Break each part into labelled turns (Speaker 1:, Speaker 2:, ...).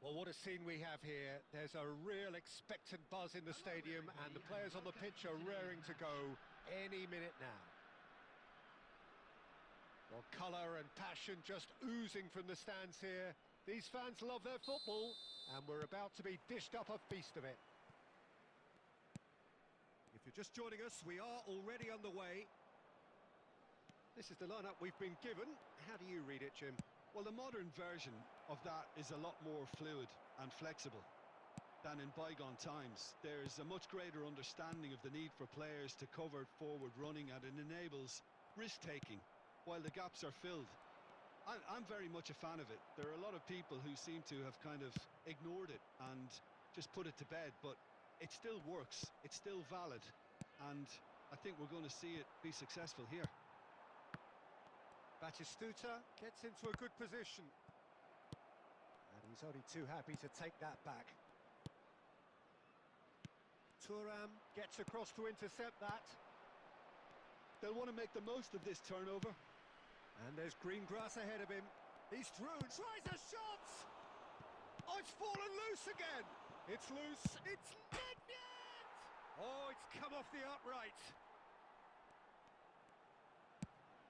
Speaker 1: Well, what a scene we have here. There's a real expectant buzz in the stadium and the players on the pitch are raring to go any minute now. Well, colour and passion just oozing from the stands here. These fans love their football and we're about to be dished up a feast of it. If you're just joining us, we are already underway. This is the lineup we've been given. How do you read it, Jim?
Speaker 2: Well, the modern version of that is a lot more fluid and flexible than in bygone times. There's a much greater understanding of the need for players to cover forward running, and it enables risk-taking while the gaps are filled. I'm very much a fan of it. There are a lot of people who seem to have kind of ignored it and just put it to bed, but it still works, it's still valid, and I think we're going to see it be successful here.
Speaker 1: Batistuta gets into a good position. And he's only too happy to take that back. Thuram gets across to intercept that.
Speaker 2: They'll want to make the most of this turnover.
Speaker 1: And there's green grass ahead of him. He's through, tries a shot! Oh, it's fallen loose again! It's loose, it's net! Oh, it's come off the upright.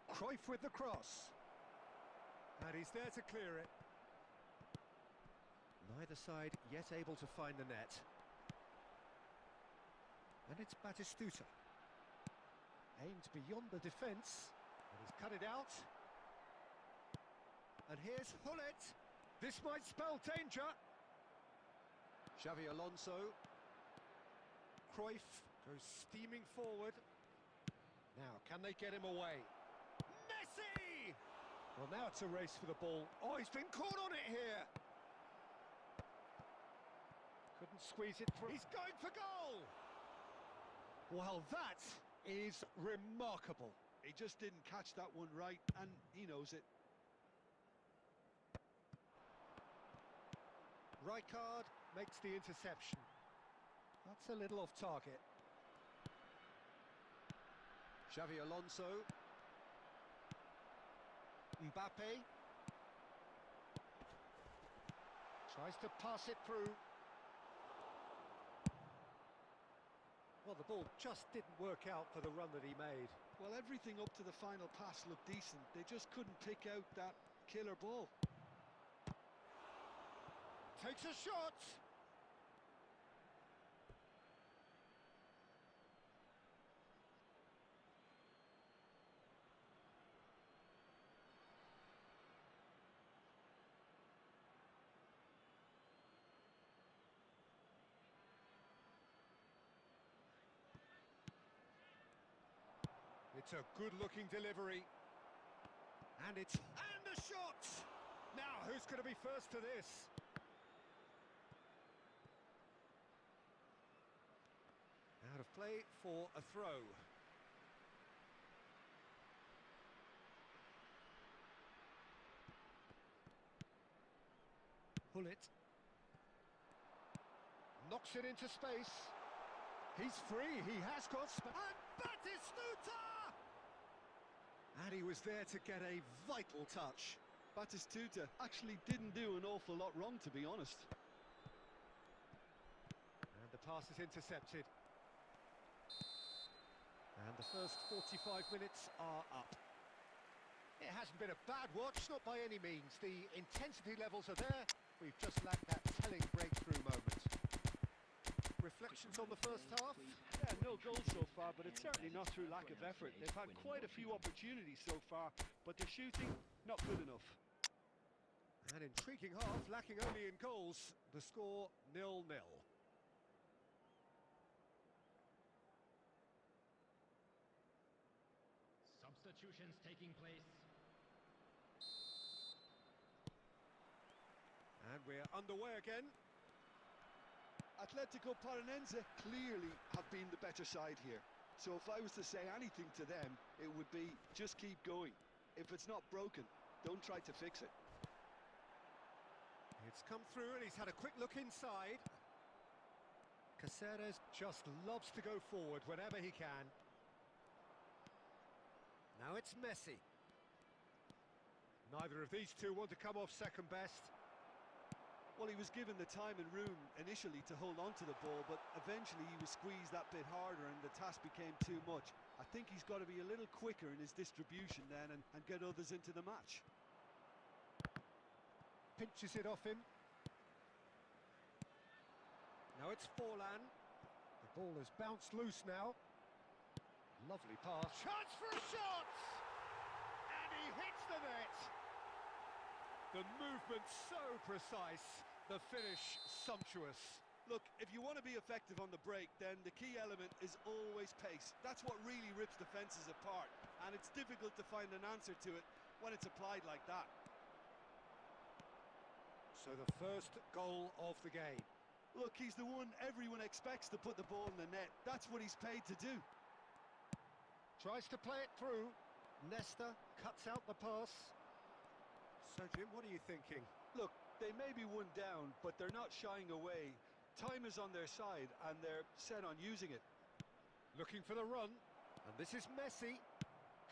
Speaker 1: Cruyff with the cross. And he's there to clear it. Neither side yet able to find the net. And it's Batistuta. Aimed beyond the defence. And he's cut it out. And here's Hullet. This might spell danger. Xavi Alonso. Cruyff goes steaming forward. Now, can they get him away? Messi! Well, now it's a race for the ball. Oh, he's been caught on it here. Couldn't squeeze it through. He's going for goal! Well, that is remarkable.
Speaker 2: He just didn't catch that one right, and he knows it.
Speaker 1: Rijkaard makes the interception. That's a little off target. Xavi Alonso. Mbappe. Tries to pass it through. Well, the ball just didn't work out for the run that he made.
Speaker 2: Well, everything up to the final pass looked decent. They just couldn't pick out that killer ball.
Speaker 1: Takes a shot! It's a good-looking delivery. And a shot! Now, who's going to be first to this? Out of play for a throw. Hullet. Knocks it into space. He's free, he has got space. And Batistuta! And he was there to get a vital touch.
Speaker 2: Batistuta actually didn't do an awful lot wrong, to be honest.
Speaker 1: And the pass is intercepted. And the first 45 minutes are up. It hasn't been a bad watch, not by any means. The intensity levels are there. We've just lacked that telling breakthrough moment. Reflections on the first half?
Speaker 3: Yeah, no goals so far, but it's certainly not through lack of effort. They've had quite a few opportunities so far, but their shooting, not good enough.
Speaker 1: An intriguing half, lacking only in goals. The score 0-0.
Speaker 4: Substitutions taking place.
Speaker 1: And we're underway again.
Speaker 2: Atletico Paranense clearly have been the better side here. So if I was to say anything to them, it would be just keep going. If it's not broken, don't try to fix it.
Speaker 1: It's come through and he's had a quick look inside. Caceres just loves to go forward whenever he can. Now it's Messi. Neither of these two want to come off second best.
Speaker 2: Well, he was given the time and room initially to hold on to the ball, but eventually he was squeezed that bit harder and the task became too much. I think he's got to be a little quicker in his distribution then and get others into the match.
Speaker 1: Pinches it off him. Now it's Forlan. The ball has bounced loose now. Lovely pass. Chance for a shot! And he hits the net. The movement so precise. The finish sumptuous.
Speaker 2: Look, if you want to be effective on the break, then the key element is always pace. That's what really rips defences apart. And it's difficult to find an answer to it when it's applied like that.
Speaker 1: So the first goal of the game.
Speaker 2: Look, he's the one everyone expects to put the ball in the net. That's what he's paid to do.
Speaker 1: Tries to play it through. Nesta cuts out the pass. So, Jim, what are you thinking?
Speaker 2: Look, they may be one down, but they're not shying away. Time is on their side, and they're set on using it.
Speaker 1: Looking for the run. And this is Messi.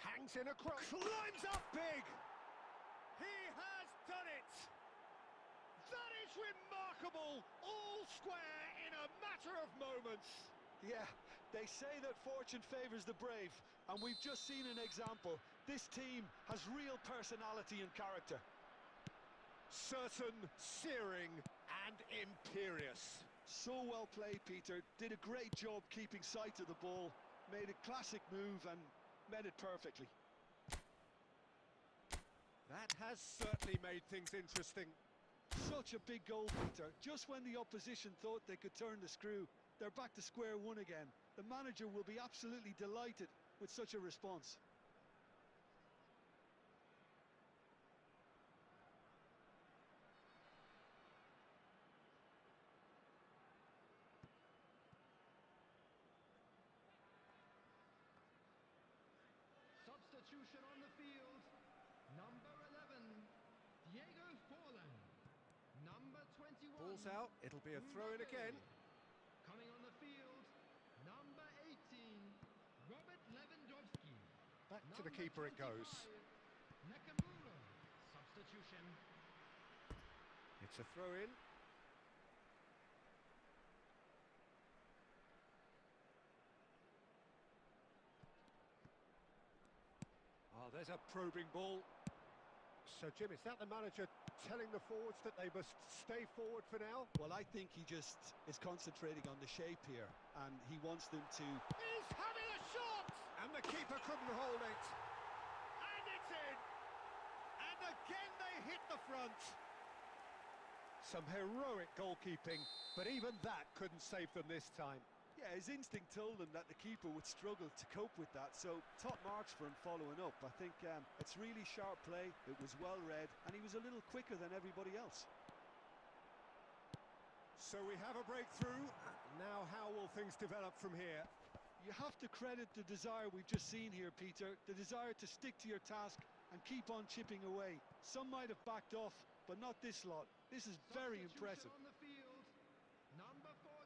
Speaker 1: Hangs in across. Climbs up big. He has done it. That is remarkable. All square in a matter of moments.
Speaker 2: Yeah, they say that fortune favours the brave, and we've just seen an example. This team has real personality and character.
Speaker 1: Certain, searing and imperious.
Speaker 2: So well played, Peter. Did a great job keeping sight of the ball. Made a classic move and met it perfectly.
Speaker 1: That has certainly made things interesting.
Speaker 2: Such a big goal, Peter. Just when the opposition thought they could turn the screw, they're back to square one again. The manager will be absolutely delighted with such a response.
Speaker 4: Substitution on the field. Number 11, Diego Forlan. Number 21.
Speaker 1: Ball's out. It'll be a throw-in again.
Speaker 4: Coming on the field, number 18, Robert Lewandowski.
Speaker 1: Back to the keeper it goes.
Speaker 4: Nakamura. Substitution.
Speaker 1: It's a throw-in. Oh, there's a probing ball. So, Jim, is that the manager telling the forwards that they must stay forward for now?
Speaker 2: Well, I think he just is concentrating on the shape here, and he wants them to...
Speaker 1: He's having a shot! And the keeper couldn't hold it. And it's in! And again they hit the front. Some heroic goalkeeping, but even that couldn't save them this time.
Speaker 2: Yeah, his instinct told him that the keeper would struggle to cope with that, so top marks for him following up. I think it's really sharp play, it was well read, and he was a little quicker than everybody else.
Speaker 1: So we have a breakthrough. Now how will things develop from here?
Speaker 2: You have to credit the desire we've just seen here, Peter, the desire to stick to your task and keep on chipping away. Some might have backed off, but not this lot. This is very impressive.
Speaker 4: On the field, number 14.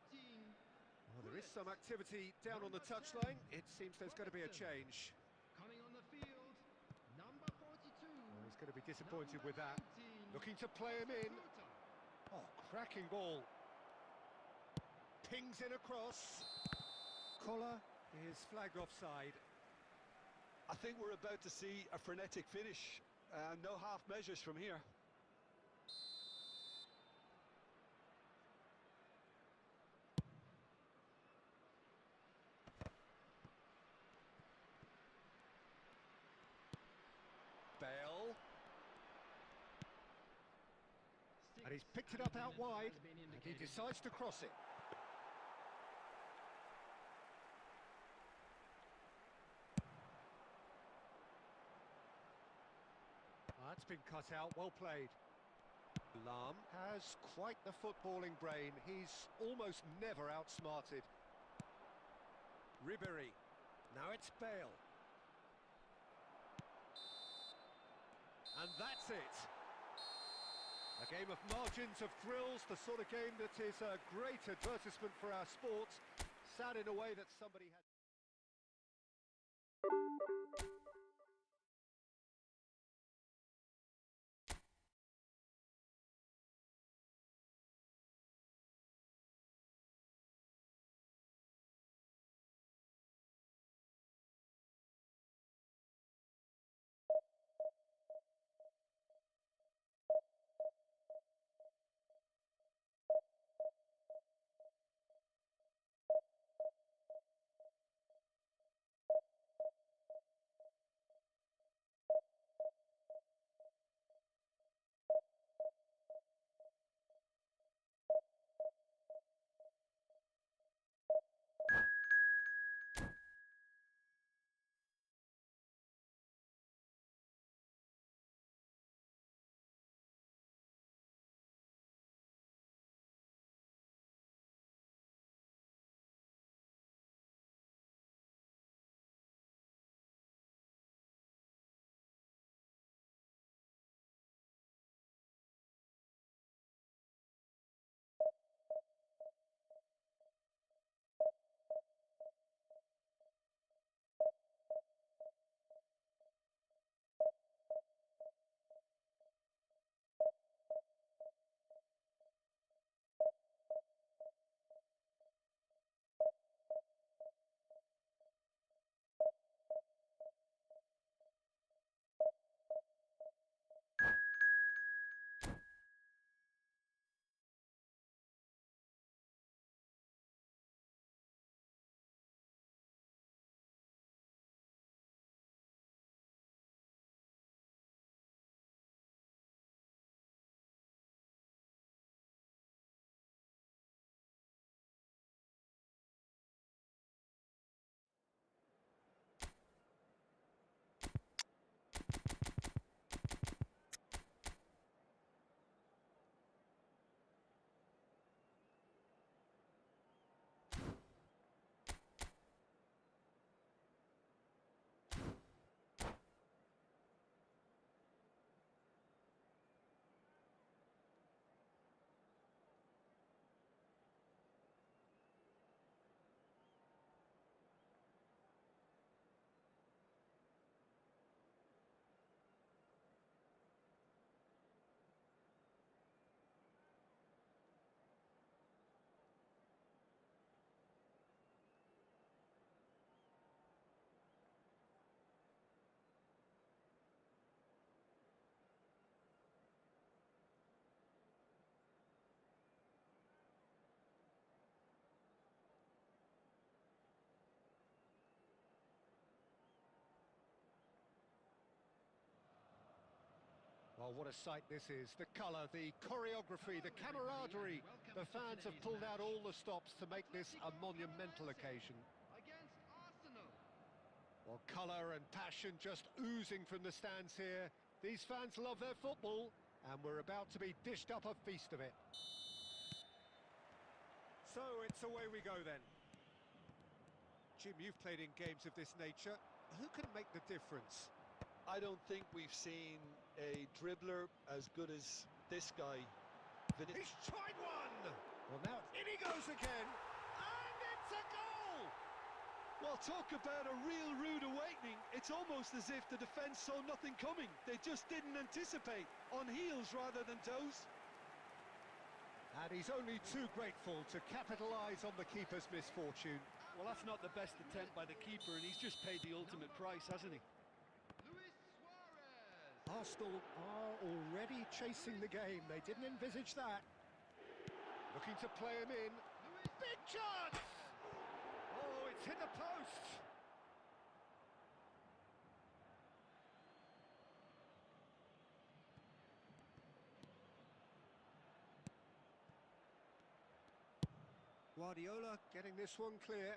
Speaker 1: Well, there is some activity down on the touchline. It seems there's going to be a change.
Speaker 4: Coming on the field, number 42.
Speaker 1: Well, he's going to be disappointed with that.
Speaker 4: 19,
Speaker 1: Looking to play him in.
Speaker 4: Kuta.
Speaker 1: Oh, cracking ball. Pings in across. Collar is flagged offside.
Speaker 2: I think we're about to see a frenetic finish. No half measures from here.
Speaker 1: Bale. And he's picked it up out wide. And he decides to cross it. That's been cut out, well played. Lam has quite the footballing brain. He's almost never outsmarted. Ribéry. Now it's Bale. And that's it. A game of margins, of thrills, the sort of game that is a great advertisement for our sport. Sad in a way that somebody has... Oh, what a sight this is. The colour, the choreography, the camaraderie. The fans have pulled out all the stops to make this a monumental occasion.
Speaker 4: Against Arsenal.
Speaker 1: Well, colour and passion just oozing from the stands here. These fans love their football, and we're about to be dished up a feast of it. So it's away we go then. Jim, you've played in games of this nature. Who can make the difference?
Speaker 2: I don't think we've seen a dribbler as good as this guy.
Speaker 1: He's tried one! Well, now in he goes again, and it's a goal!
Speaker 2: Well, talk about a real rude awakening. It's almost as if the defence saw nothing coming. They just didn't anticipate, on heels rather than toes.
Speaker 1: And he's only too grateful to capitalise on the keeper's misfortune.
Speaker 3: Well, that's not the best attempt by the keeper, and he's just paid the ultimate price, hasn't he?
Speaker 4: Luis Suarez.
Speaker 1: Arsenal are already chasing the game. They didn't envisage that. Looking to play him in. Big chance! Oh, it's hit the post! Guardiola getting this one clear.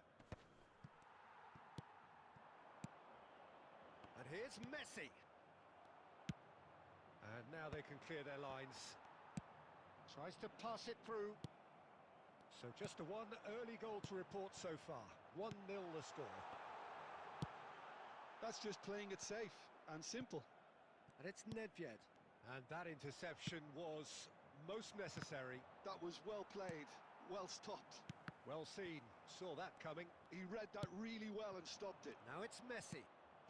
Speaker 1: And here's Messi. And now they can clear their lines. Tries to pass it through. So just a one early goal to report so far. 1-0 the score.
Speaker 2: That's just playing it safe and simple.
Speaker 1: And it's Nedved. And that interception was most necessary.
Speaker 2: That was well played, well stopped.
Speaker 1: Well seen. Saw that coming.
Speaker 2: He read that really well and stopped it.
Speaker 1: Now it's Messi.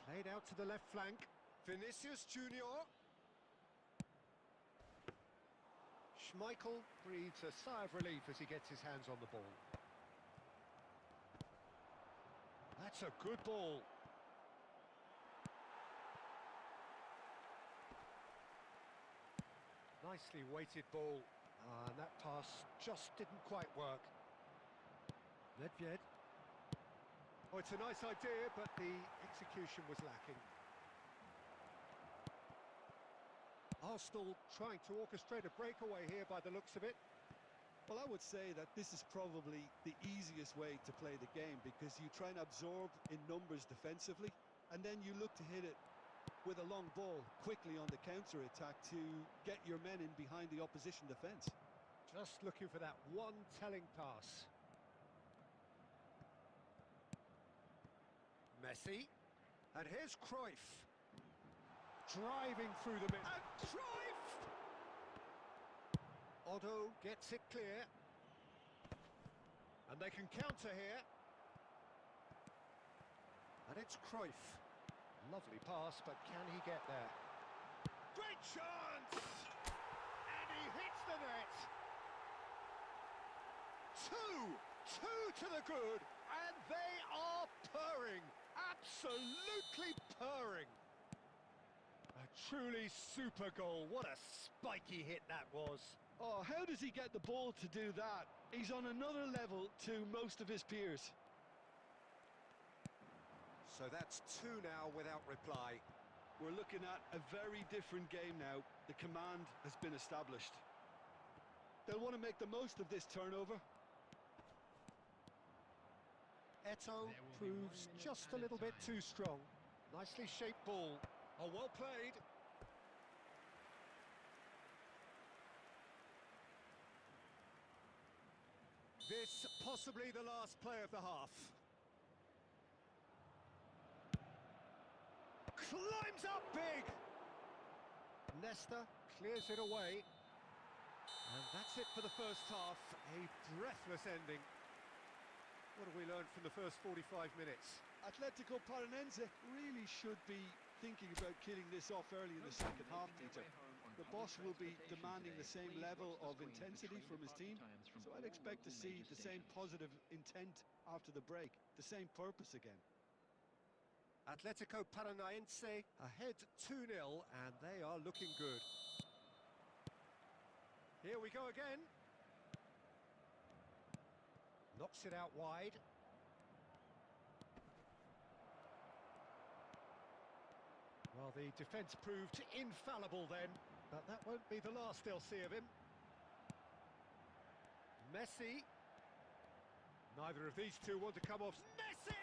Speaker 1: Played out to the left flank. Vinicius Junior. Schmeichel breathes a sigh of relief as he gets his hands on the ball. That's a good ball. Nicely weighted ball. And that pass just didn't quite work. Nedved. Oh, it's a nice idea, but the execution was lacking. Arsenal trying to orchestrate a breakaway here by the looks of it.
Speaker 2: Well, I would say that this is probably the easiest way to play the game, because you try and absorb in numbers defensively, and then you look to hit it with a long ball quickly on the counter-attack to get your men in behind the opposition defence.
Speaker 1: Just looking for that one telling pass. Messi. And here's Cruyff. Driving through the middle. And Cruyff! Otto gets it clear. And they can counter here. And it's Cruyff. Lovely pass, but can he get there? Great chance! And he hits the net! Two to the good, and they are purring. Absolutely purring. A truly super goal. What a spiky hit that was.
Speaker 2: Oh, how does he get the ball to do that? He's on another level to most of his peers.
Speaker 1: So that's two now without reply.
Speaker 2: We're looking at a very different game now. The command has been established. They'll want to make the most of this turnover.
Speaker 1: Eto'o proves just a little bit too strong. Nicely shaped ball. Oh, well played. This possibly the last play of the half. Climbs up big. Nesta clears it away. And that's it for the first half. A breathless ending. What have we learned from the first 45 minutes?
Speaker 2: Atletico Paranense really should be thinking about killing this off early in the second half, Peter. The boss will be demanding the same level of intensity from his team, so I'd expect to see the same positive intent after the break, the same purpose again.
Speaker 1: Atletico Paranaense ahead 2-0, and they are looking good. Here we go again. Knocks it out wide. Well, the defence proved infallible then. But that won't be the last they'll see of him. Messi. Neither of these two want to come off. Messi!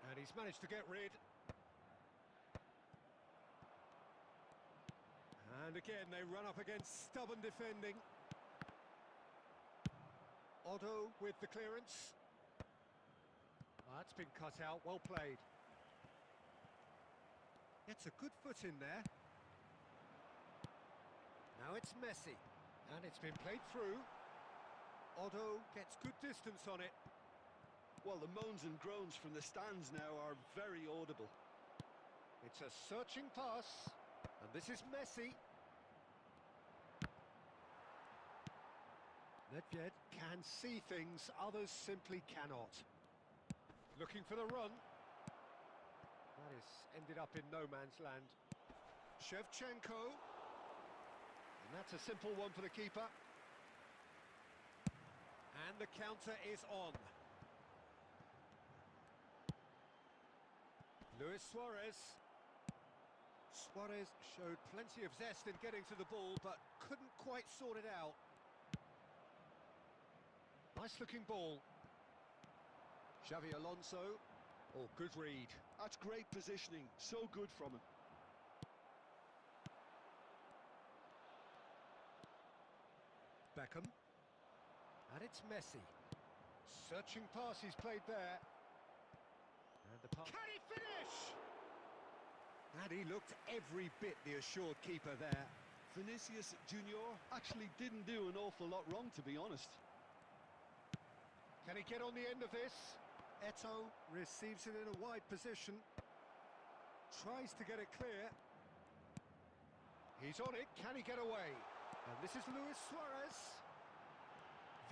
Speaker 1: And he's managed to get rid. And again, they run up against stubborn defending. Otto with the clearance. That's been cut out, well played. Gets a good foot in there. Now it's Messi, and it's been played through. Otto gets good distance on it.
Speaker 2: Well, the moans and groans from the stands now are very audible.
Speaker 1: It's a searching pass, and this is Messi. Nedved can see things others simply cannot. Looking for the run. That is ended up in no man's land. Shevchenko. And that's a simple one for the keeper. And the counter is on. Luis Suarez. Suarez showed plenty of zest in getting to the ball, but couldn't quite sort it out. Nice looking ball. Xavi Alonso. Oh, good read.
Speaker 2: That's great positioning, so good from him.
Speaker 1: Beckham. And it's Messi. Searching pass he's played there. And the pass. Can he finish? And he looked every bit the assured keeper there.
Speaker 2: Vinicius Junior actually didn't do an awful lot wrong, to be honest.
Speaker 1: Can he get on the end of this? Eto'o receives it in a wide position. Tries to get it clear. He's on it. Can he get away? And this is Luis Suarez.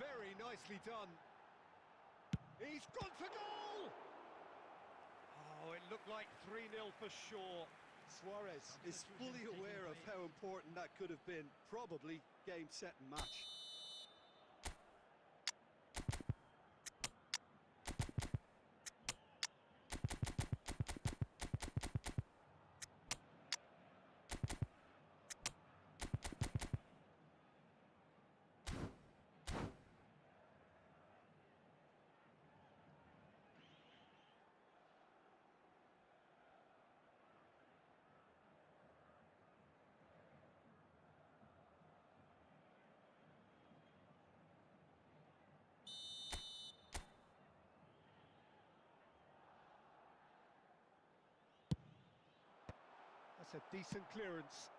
Speaker 1: Very nicely done. He's gone for goal! Oh, it looked like 3-0 for sure.
Speaker 2: Suarez is fully aware of how important that could have been. Probably game, set and match.
Speaker 1: That's a decent clearance.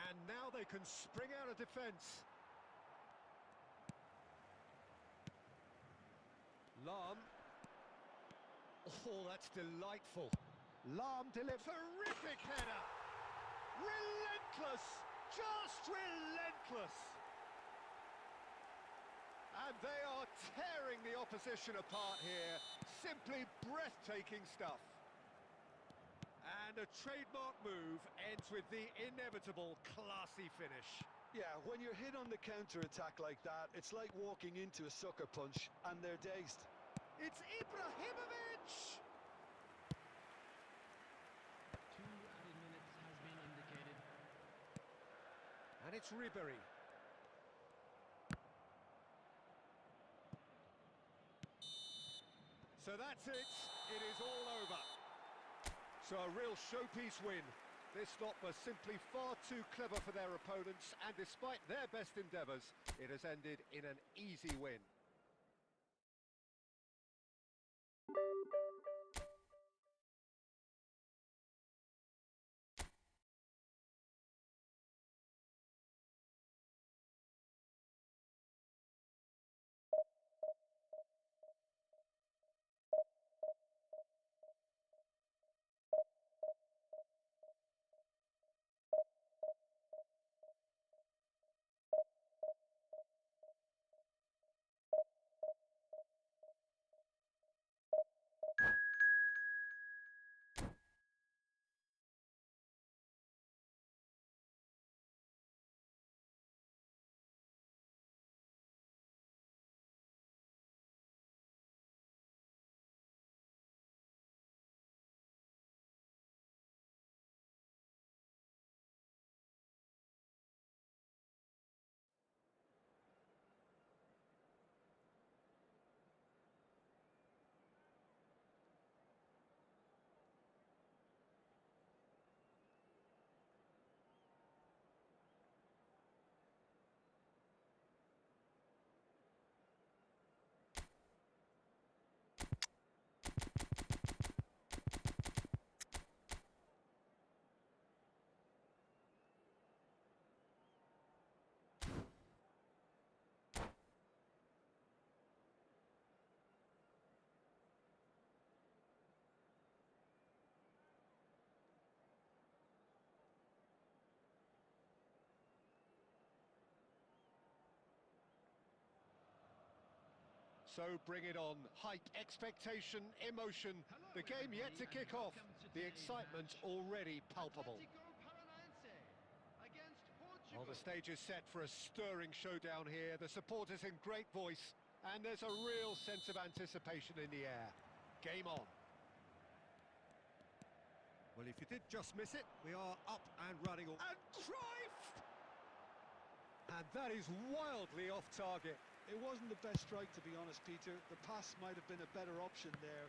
Speaker 1: And now they can spring out of defence. Lahm. Oh, that's delightful. Lahm delivers. Terrific header. Relentless. Just relentless. And they are tearing the opposition apart here. Simply breathtaking stuff. And a trademark move ends with the inevitable classy finish.
Speaker 2: Yeah, when you're hit on the counter-attack like that, it's like walking into a sucker punch and they're dazed.
Speaker 1: It's Ibrahimovic!
Speaker 5: 2 added minutes has been indicated.
Speaker 1: And it's Ribery. So that's it. It is all over. So a real showpiece win. This lot was simply far too clever for their opponents, and despite their best endeavours, it has ended in an easy win. So bring it on. Hype, expectation, emotion.
Speaker 4: Hello,
Speaker 1: The game yet to
Speaker 4: everybody,
Speaker 1: kick
Speaker 4: and
Speaker 1: off.
Speaker 4: welcome to
Speaker 1: The
Speaker 4: today's
Speaker 1: excitement
Speaker 4: match.
Speaker 1: already palpable.
Speaker 4: Atletico Paranaense against Portugal.
Speaker 1: Well, the stage is set for a stirring showdown here. The supporters in great voice, and there's a real sense of anticipation in the air. Game on. Well, if you did just miss it, we are up and running. And Cruyff! And that is wildly off target.
Speaker 2: It wasn't the best strike, to be honest, Peter. The pass might have been a better option there.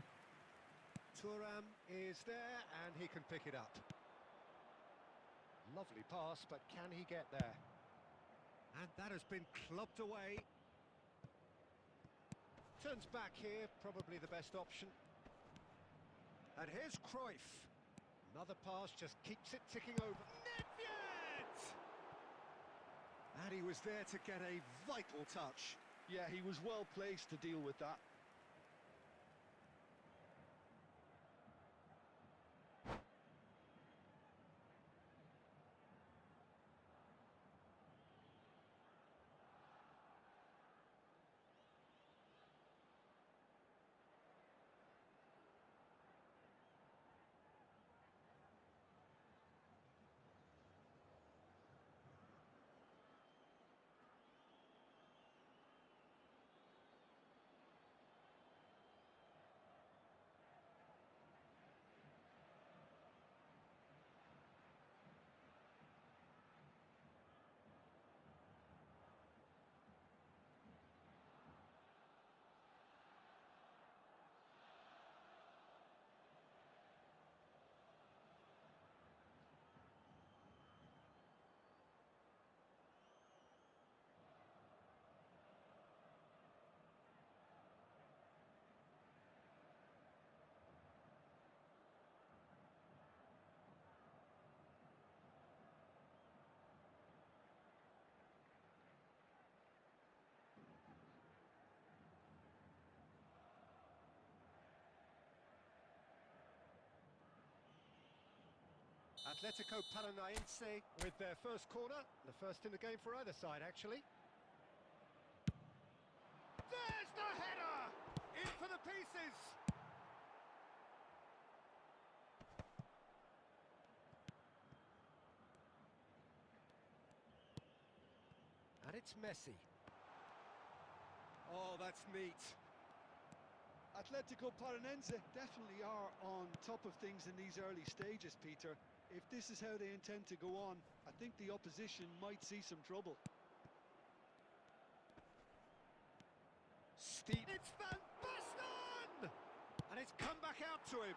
Speaker 1: Thuram is there, and he can pick it up. Lovely pass, but can he get there? And that has been clubbed away. Turns back here, probably the best option. And here's Cruyff. Another pass just keeps it ticking over. Nedved! And he was there to get a vital touch.
Speaker 2: Yeah, he was well placed to deal with that.
Speaker 1: Atletico Paranaense with their first corner, the first in the game for either side, actually. There's the header! In for the pieces! And it's Messi. Oh, that's neat.
Speaker 2: Atletico Paranaense definitely are on top of things in these early stages, Peter. If this is how they intend to go on, I think the opposition might see some trouble.
Speaker 1: Steep. It's Van Basten! And it's come back out to him.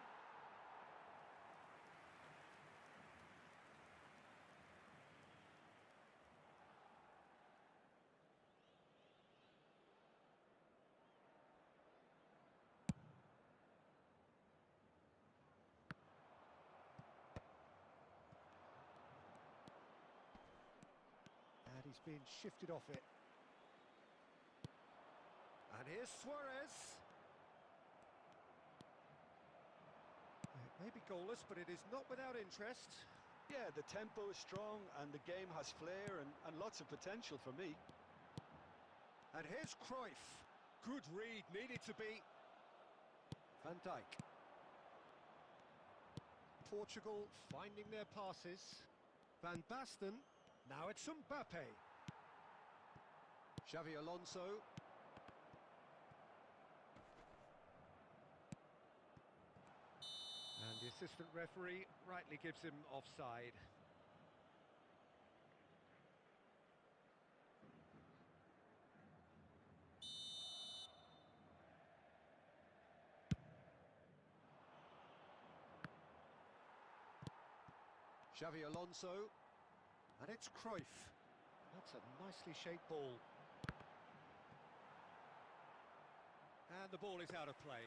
Speaker 1: And he's been shifted off it. And here's Suarez. It may be goalless, but it is not without interest.
Speaker 2: Yeah, the tempo is strong and the game has flair and lots of potential for me.
Speaker 1: And here's Cruyff. Good read, needed to be. Van Dijk. Portugal finding their passes. Van Basten. Now it's Mbappe. Xavi Alonso. And the assistant referee rightly gives him offside. Xavi Alonso. And it's Cruyff. That's a nicely shaped ball. And the ball is out of play.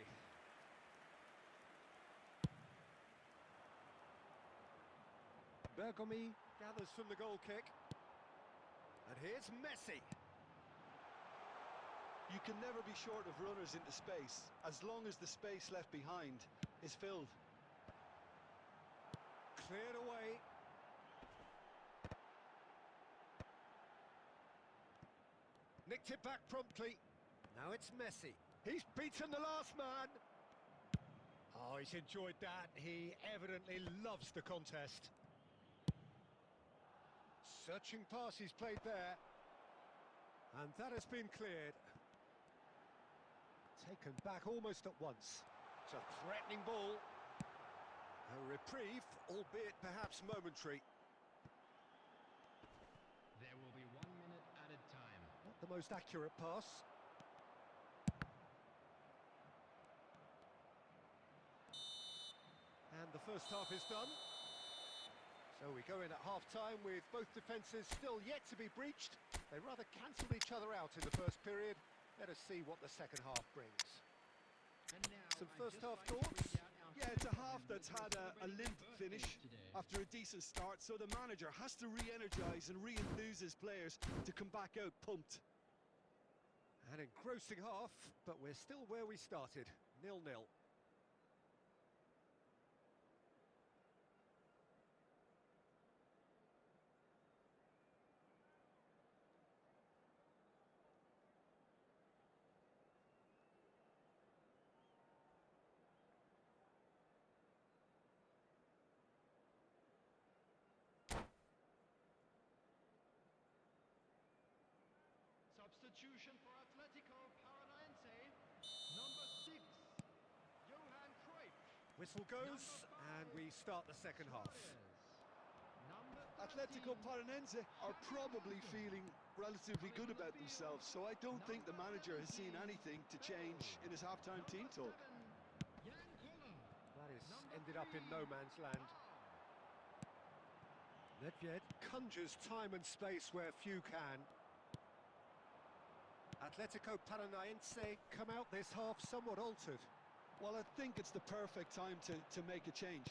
Speaker 1: Bergomi gathers from the goal kick. And here's Messi.
Speaker 2: You can never be short of runners into space, as long as the space left behind is filled.
Speaker 1: Cleared away. Nicked it back promptly. Now it's Messi. He's beaten the last man. Oh, he's enjoyed that. He evidently loves the contest. Searching pass he's played there. And that has been cleared. Taken back almost at once. It's a threatening ball. A reprieve, albeit perhaps momentary.
Speaker 5: There will be 1 minute added time.
Speaker 1: Not the most accurate pass. And the first half is done. So we go in at half-time with both defences still yet to be breached. They rather cancelled each other out in the first period. Let us see what the second half brings.
Speaker 5: And now,
Speaker 1: Some
Speaker 5: I'd
Speaker 1: first
Speaker 5: just
Speaker 1: half
Speaker 5: like to
Speaker 1: thoughts?
Speaker 5: read out our
Speaker 2: Yeah, it's a
Speaker 5: second
Speaker 2: half
Speaker 5: team
Speaker 2: that's
Speaker 5: who are
Speaker 2: had a
Speaker 5: celebrating
Speaker 2: limp
Speaker 5: their
Speaker 2: finish
Speaker 5: birthdays today.
Speaker 2: after a decent start, so the manager has to re-energise and re-enthuse his players to come back out pumped.
Speaker 1: An engrossing half, but we're still where we started, 0-0.
Speaker 4: Substitution for Atletico Paranaense. Number 6, Johan Cruyff.
Speaker 1: Whistle goes, and we start the second half.
Speaker 4: Number 13,
Speaker 2: Atletico Paranaense are probably feeling relatively good about themselves, so I don't think the manager has seen anything to change in his half-time team talk.
Speaker 1: That is ended up in no man's land. Nedved conjures time and space where few can. Atletico Paranaense come out this half somewhat altered.
Speaker 2: Well, I think it's the perfect time to make a change.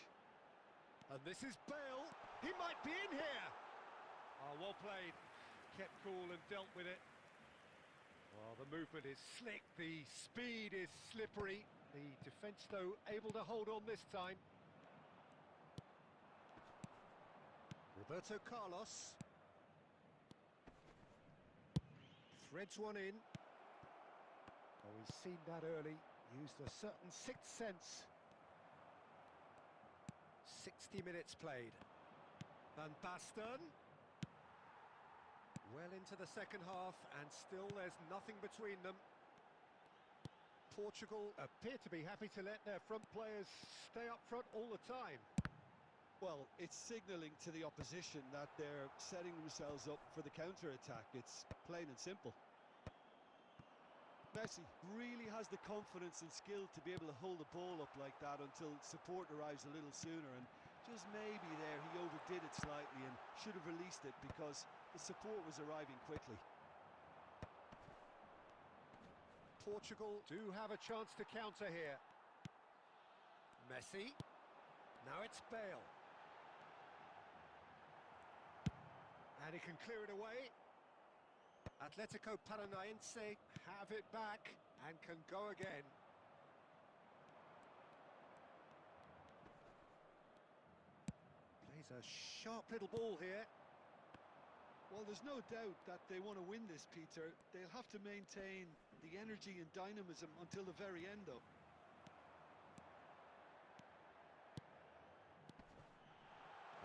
Speaker 1: And this is Bale. He might be in here. Oh, well played. Kept cool and dealt with it. Well, the movement is slick. The speed is slippery. The defence, though, able to hold on this time. Roberto Carlos. Threads one in. Oh, he's seen that early. Used a certain sixth sense. 60 minutes played. Van Basten. Well into the second half, and still there's nothing between them. Portugal appear to be happy to let their front players stay up front all the time.
Speaker 2: Well, it's signalling to the opposition that they're setting themselves up for the counter-attack. It's plain and simple. Messi really has the confidence and skill to be able to hold the ball up like that until support arrives a little sooner, and just maybe there he overdid it slightly and should have released it because the support was arriving quickly.
Speaker 1: Portugal do have a chance to counter here. Messi. Now it's Bale. And he can clear it away. Atletico Paranaense have it back and can go again. Plays a sharp little ball here.
Speaker 2: Well, there's no doubt that they want to win this, Peter. They'll have to maintain the energy and dynamism until the very end, though.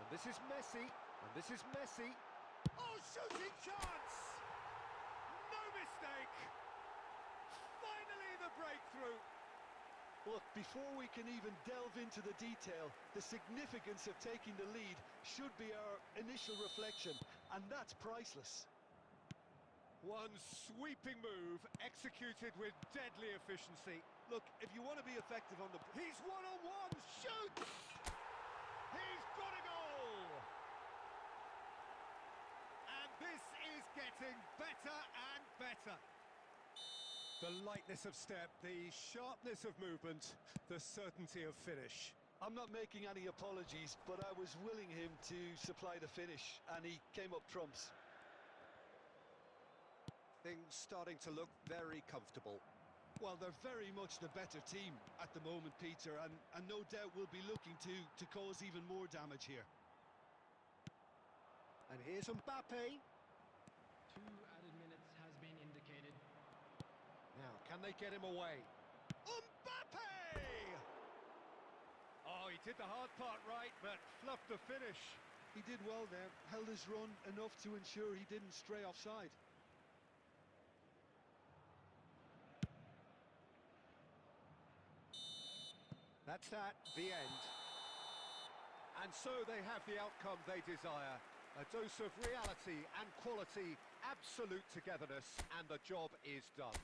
Speaker 1: And this is Messi. And this is Messi. Oh, shooting chance! No mistake! Finally the breakthrough!
Speaker 2: Look, before we can even delve into the detail, the significance of taking the lead should be our initial reflection, and that's priceless.
Speaker 1: One sweeping move, executed with deadly efficiency.
Speaker 2: Look, if you want to be effective on the...
Speaker 1: He's one-on-one, shoots! He's got a goal! And this is getting better and better. The lightness of step, the sharpness of movement, the certainty of finish.
Speaker 2: I'm not making any apologies, but I was willing him to supply the finish, and he came up trumps.
Speaker 1: Things starting to look very comfortable.
Speaker 2: Well, they're very much the better team at the moment, Peter, and no doubt will be looking to cause even more damage here.
Speaker 1: And here's Mbappe.
Speaker 5: 2 added minutes has been indicated.
Speaker 1: Now Can they get him away? Mbappe! Oh, he did the hard part right, but fluffed the finish.
Speaker 2: He did well there, held his run enough to ensure he didn't stray offside.
Speaker 1: That's that, the end. And so they have the outcome they desire. A dose of reality and quality, absolute togetherness, and the job is done.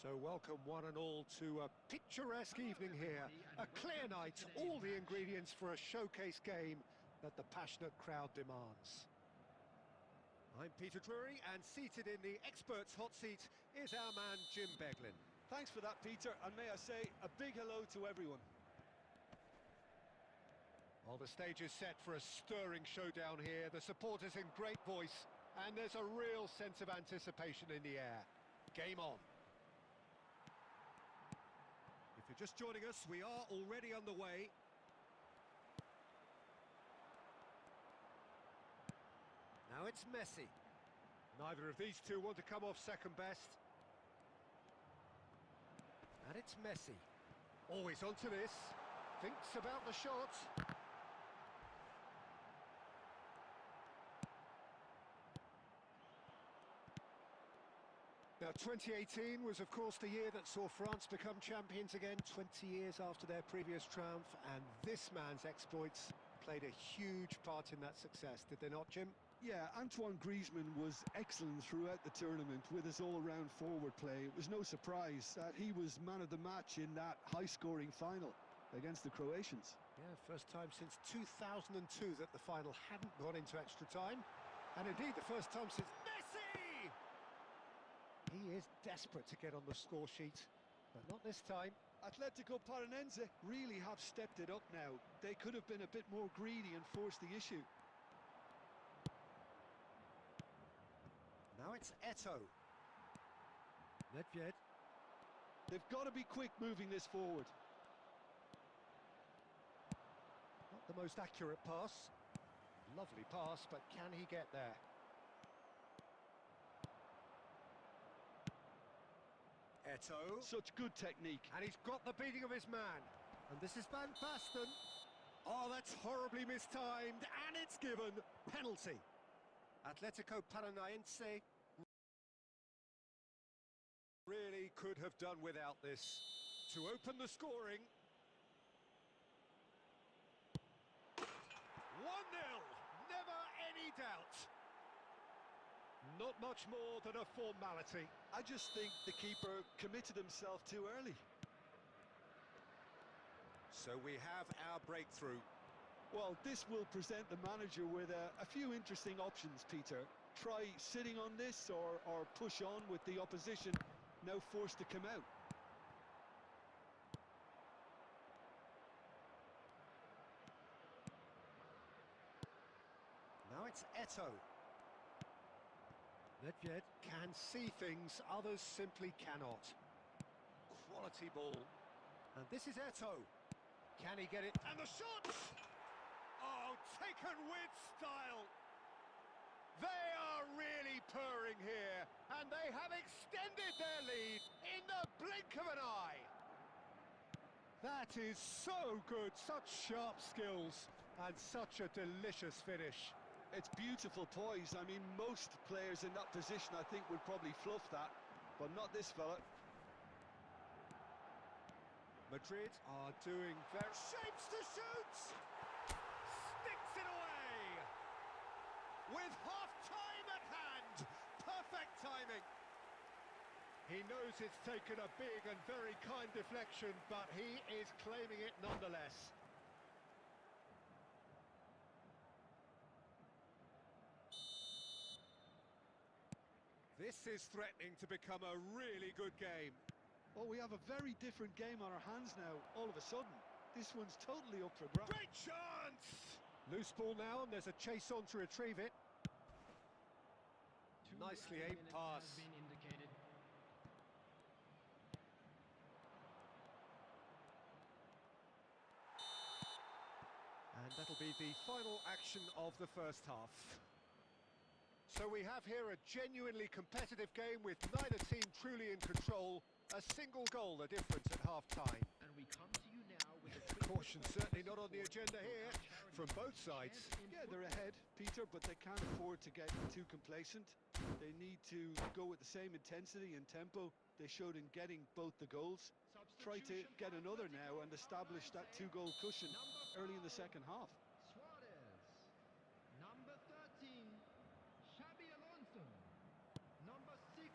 Speaker 1: So welcome one and all to a picturesque evening here. A clear night, all the ingredients for a showcase game that the passionate crowd demands. I'm Peter Drury, and seated in the experts' hot seat is our man Jim Beglin.
Speaker 2: Thanks for that, Peter, and may I say a big hello to everyone.
Speaker 1: Well, the stage is set for a stirring showdown here. The supporters in great voice, and there's a real sense of anticipation in the air. Game on. If you're just joining us, we are already underway. Now it's Messi. Neither of these two want to come off second best. And it's Messi. Always onto this. Thinks about the shot. Now, 2018 was, of course, the year that saw France become champions again, 20 years after their previous triumph, and this man's exploits played a huge part in that success, did they not, Jim?
Speaker 2: Yeah, Antoine Griezmann was excellent throughout the tournament with his all-around forward play. It was no surprise that he was man of the match in that high-scoring final against the Croatians.
Speaker 1: Yeah, first time since 2002 that the final hadn't gone into extra time, and indeed the first time since Messi! He is desperate to get on the score sheet, but not this time.
Speaker 2: Atletico Paranaense really have stepped it up now. They could have been a bit more greedy and forced the issue.
Speaker 1: Now it's Eto'o. Nedved.
Speaker 2: They've got to be quick moving this forward.
Speaker 1: Not the most accurate pass. Lovely pass, but can he get there? Eto'o.
Speaker 2: Such good technique.
Speaker 1: And he's got the beating of his man. And this is Van Basten. Oh, that's horribly mistimed. And it's given. Penalty. Atletico Paranaense really could have done without this. To open the scoring. 1-0. Never any doubt. Not much more than a formality.
Speaker 2: I just think the keeper committed himself too early.
Speaker 1: So we have our breakthrough.
Speaker 2: Well, this will present the manager with a few interesting options, Peter. Try sitting on this or push on with the opposition now forced to come out.
Speaker 1: Now it's Eto'o. Nedved can see things others simply cannot. Quality ball. And this is Eto'o. Can he get it? And the shot! Oh, taken with style. They are really purring here, and they have extended their lead in the blink of an eye. That is so good, such sharp skills, and such a delicious finish.
Speaker 2: It's beautiful poise. I mean, most players in that position, I think, would probably fluff that, but not this fella.
Speaker 1: Madrid are doing very... Shapes to shoot! Sticks it away! With half-time at hand! Perfect timing! He knows it's taken a big and very kind deflection, but he is claiming it nonetheless. This is threatening to become a really good game.
Speaker 2: Oh, we have a very different game on our hands now, all of a sudden. This one's totally up for grabs.
Speaker 1: Great chance! Loose ball now, and there's a chase on to retrieve it. Nicely aimed pass.
Speaker 5: Has been indicated.
Speaker 1: And that'll be the final action of the first half. So we have here a genuinely competitive game with neither team truly in control. A single goal the difference at half-time.
Speaker 5: And we come to you now with a
Speaker 1: Caution certainly not on the agenda here from both sides.
Speaker 2: Yeah, they're ahead, Peter, but they can't afford to get too complacent. They need to go with the same intensity and tempo they showed in getting both the goals. Try to get another now and establish that two-goal cushion early in the second half.
Speaker 4: Suarez. Number 13, Xabi Alonso. Number 6,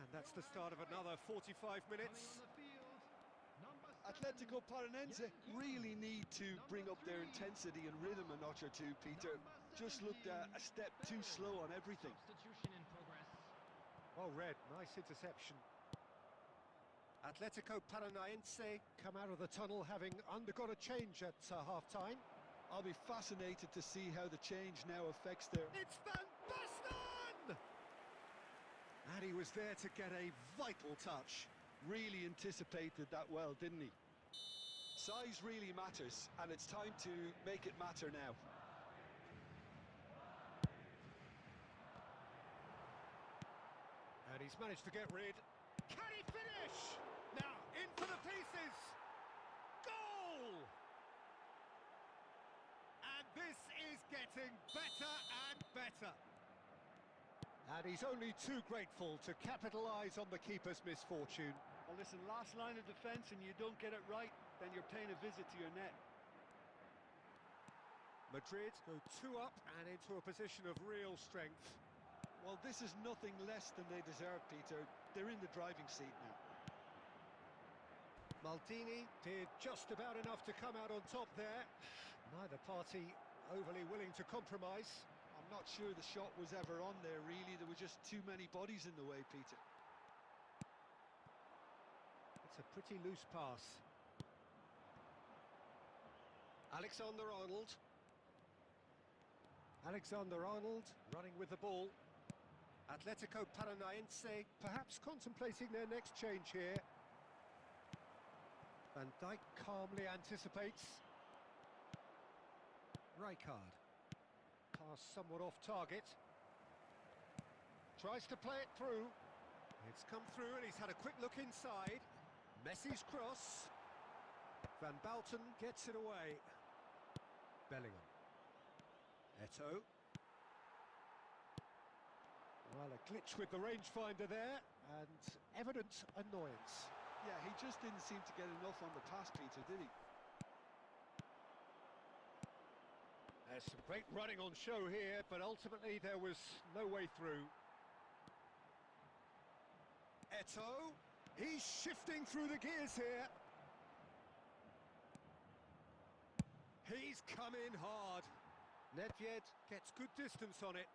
Speaker 1: And that's the start of another 45
Speaker 4: Coming
Speaker 1: minutes.
Speaker 4: on the field, number 7.
Speaker 2: Atletico Paranense really need to bring up their intensity and rhythm a notch or two, Peter. Just looked a step too slow on everything.
Speaker 5: Substitution in progress.
Speaker 1: Well read, nice interception. Atletico Paranaense come out of the tunnel having undergone a change at half-time.
Speaker 2: I'll be fascinated to see how the change now affects their...
Speaker 1: It's Van Basten! And he was there to get a vital touch.
Speaker 2: Really anticipated that well, didn't he? Size really matters, and it's time to make it matter now.
Speaker 1: And he's managed to get rid. Can he finish? Now, in for the pieces! Goal! And this is getting better and better. And he's only too grateful to capitalise on the keeper's misfortune.
Speaker 3: Well, listen, last line of defence and you don't get it right, then you're paying a visit to your net.
Speaker 1: Madrid go 2 up and into a position of real strength.
Speaker 2: Well, this is nothing less than they deserve, Peter. They're in the driving seat now.
Speaker 1: Maldini did just about enough to come out on top there. Neither party overly willing to compromise.
Speaker 2: I'm not sure the shot was ever on there, really. There were just too many bodies in the way, Peter.
Speaker 1: It's a pretty loose pass. Alexander-Arnold. Alexander-Arnold running with the ball. Atletico Paranaense perhaps contemplating their next change here. Van Dijk calmly anticipates. Rijkaard. Pass somewhat off target. Tries to play it through. It's come through and he's had a quick look inside. Messi's cross. Van Bouten gets it away. Bellingham. Eto'o. Well, a glitch with the rangefinder there, and evident annoyance.
Speaker 2: Yeah, he just didn't seem to get enough on the pass, Peter, did he?
Speaker 1: There's some great running on show here, but ultimately there was no way through. Eto'o, he's shifting through the gears here. He's come in hard. Nedved gets good distance on it.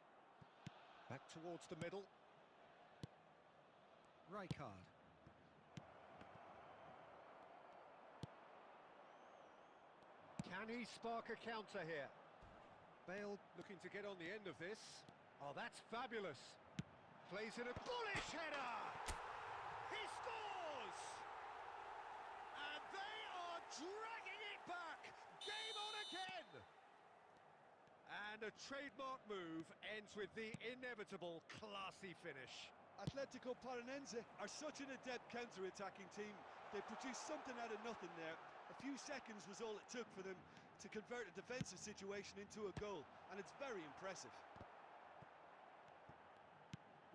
Speaker 1: Back towards the middle. Rijkaard. Can he spark a counter here? Bale looking to get on the end of this. Oh, that's fabulous. Plays in a bullish header! He scores! And they are dragging it back! Game on again! And a trademark move ends with the inevitable classy finish.
Speaker 2: Atletico Paranense are such an adept counter-attacking team. They produced something out of nothing there. A few seconds was all it took for them to convert a defensive situation into a goal, and it's very impressive.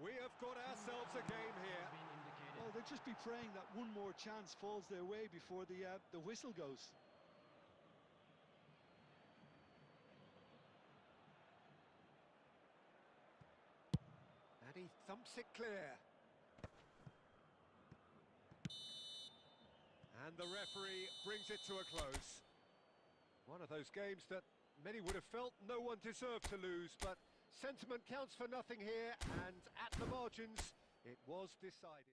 Speaker 1: We have got ourselves a game here.
Speaker 5: Has been indicated.
Speaker 2: Well, they'll just be praying that one more chance falls their way before the whistle goes.
Speaker 1: And he thumps it clear. And the referee brings it to a close. One of those games that many would have felt no one deserved to lose, but sentiment counts for nothing here, and at the margins, it was decided.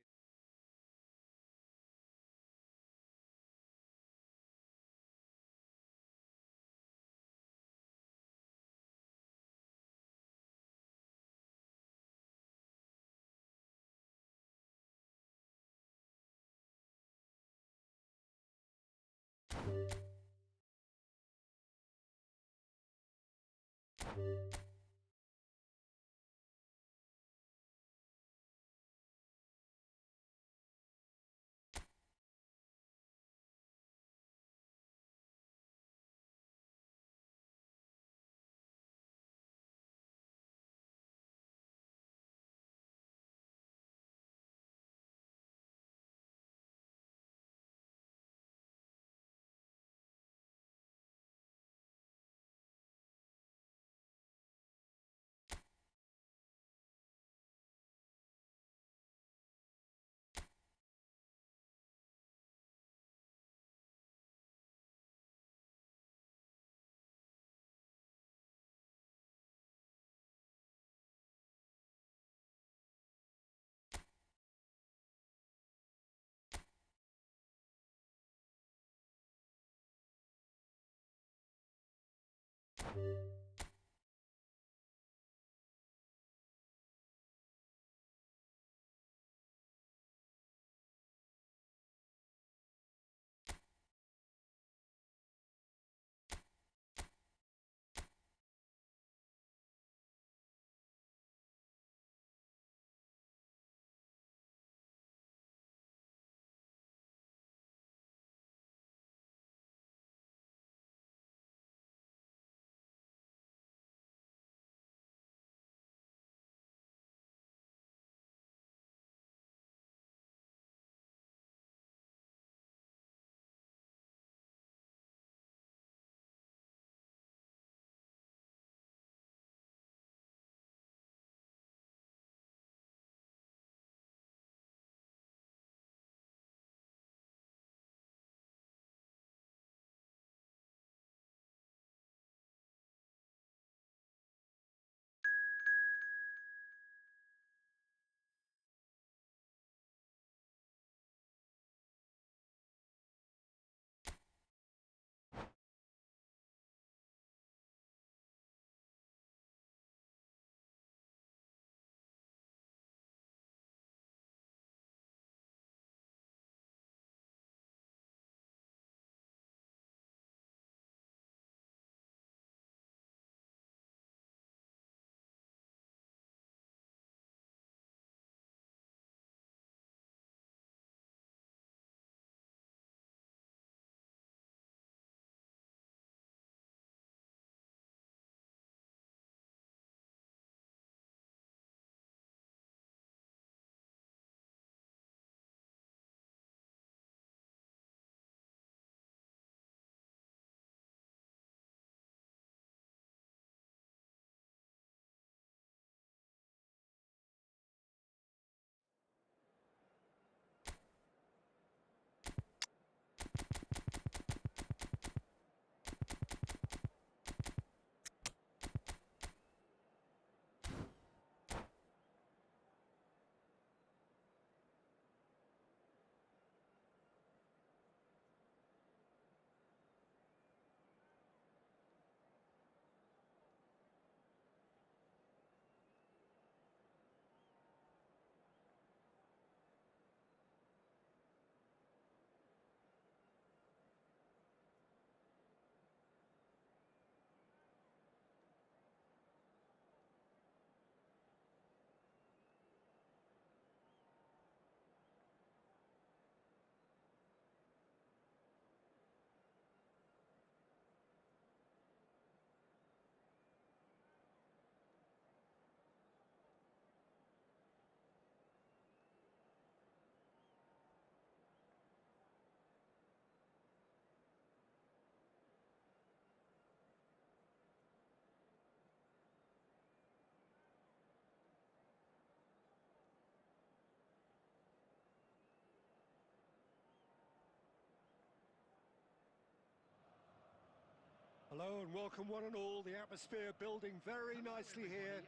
Speaker 1: Hello and welcome one and all. The atmosphere building very nicely here.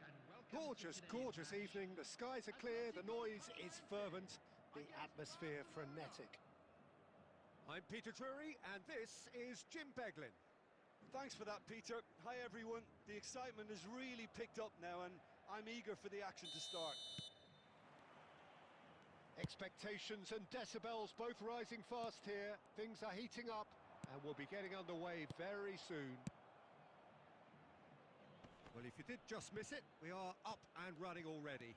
Speaker 1: Gorgeous, gorgeous evening. The skies are clear, the noise is fervent, the atmosphere frenetic. I'm Peter Drury and this is Jim Beglin.
Speaker 2: Thanks for that, Peter. Hi, everyone. The excitement has really picked up now, and I'm eager for the action to start.
Speaker 1: Expectations and decibels both rising fast here. Things are heating up and we'll be getting underway very soon. Well, if you did just miss it, we are up and running already.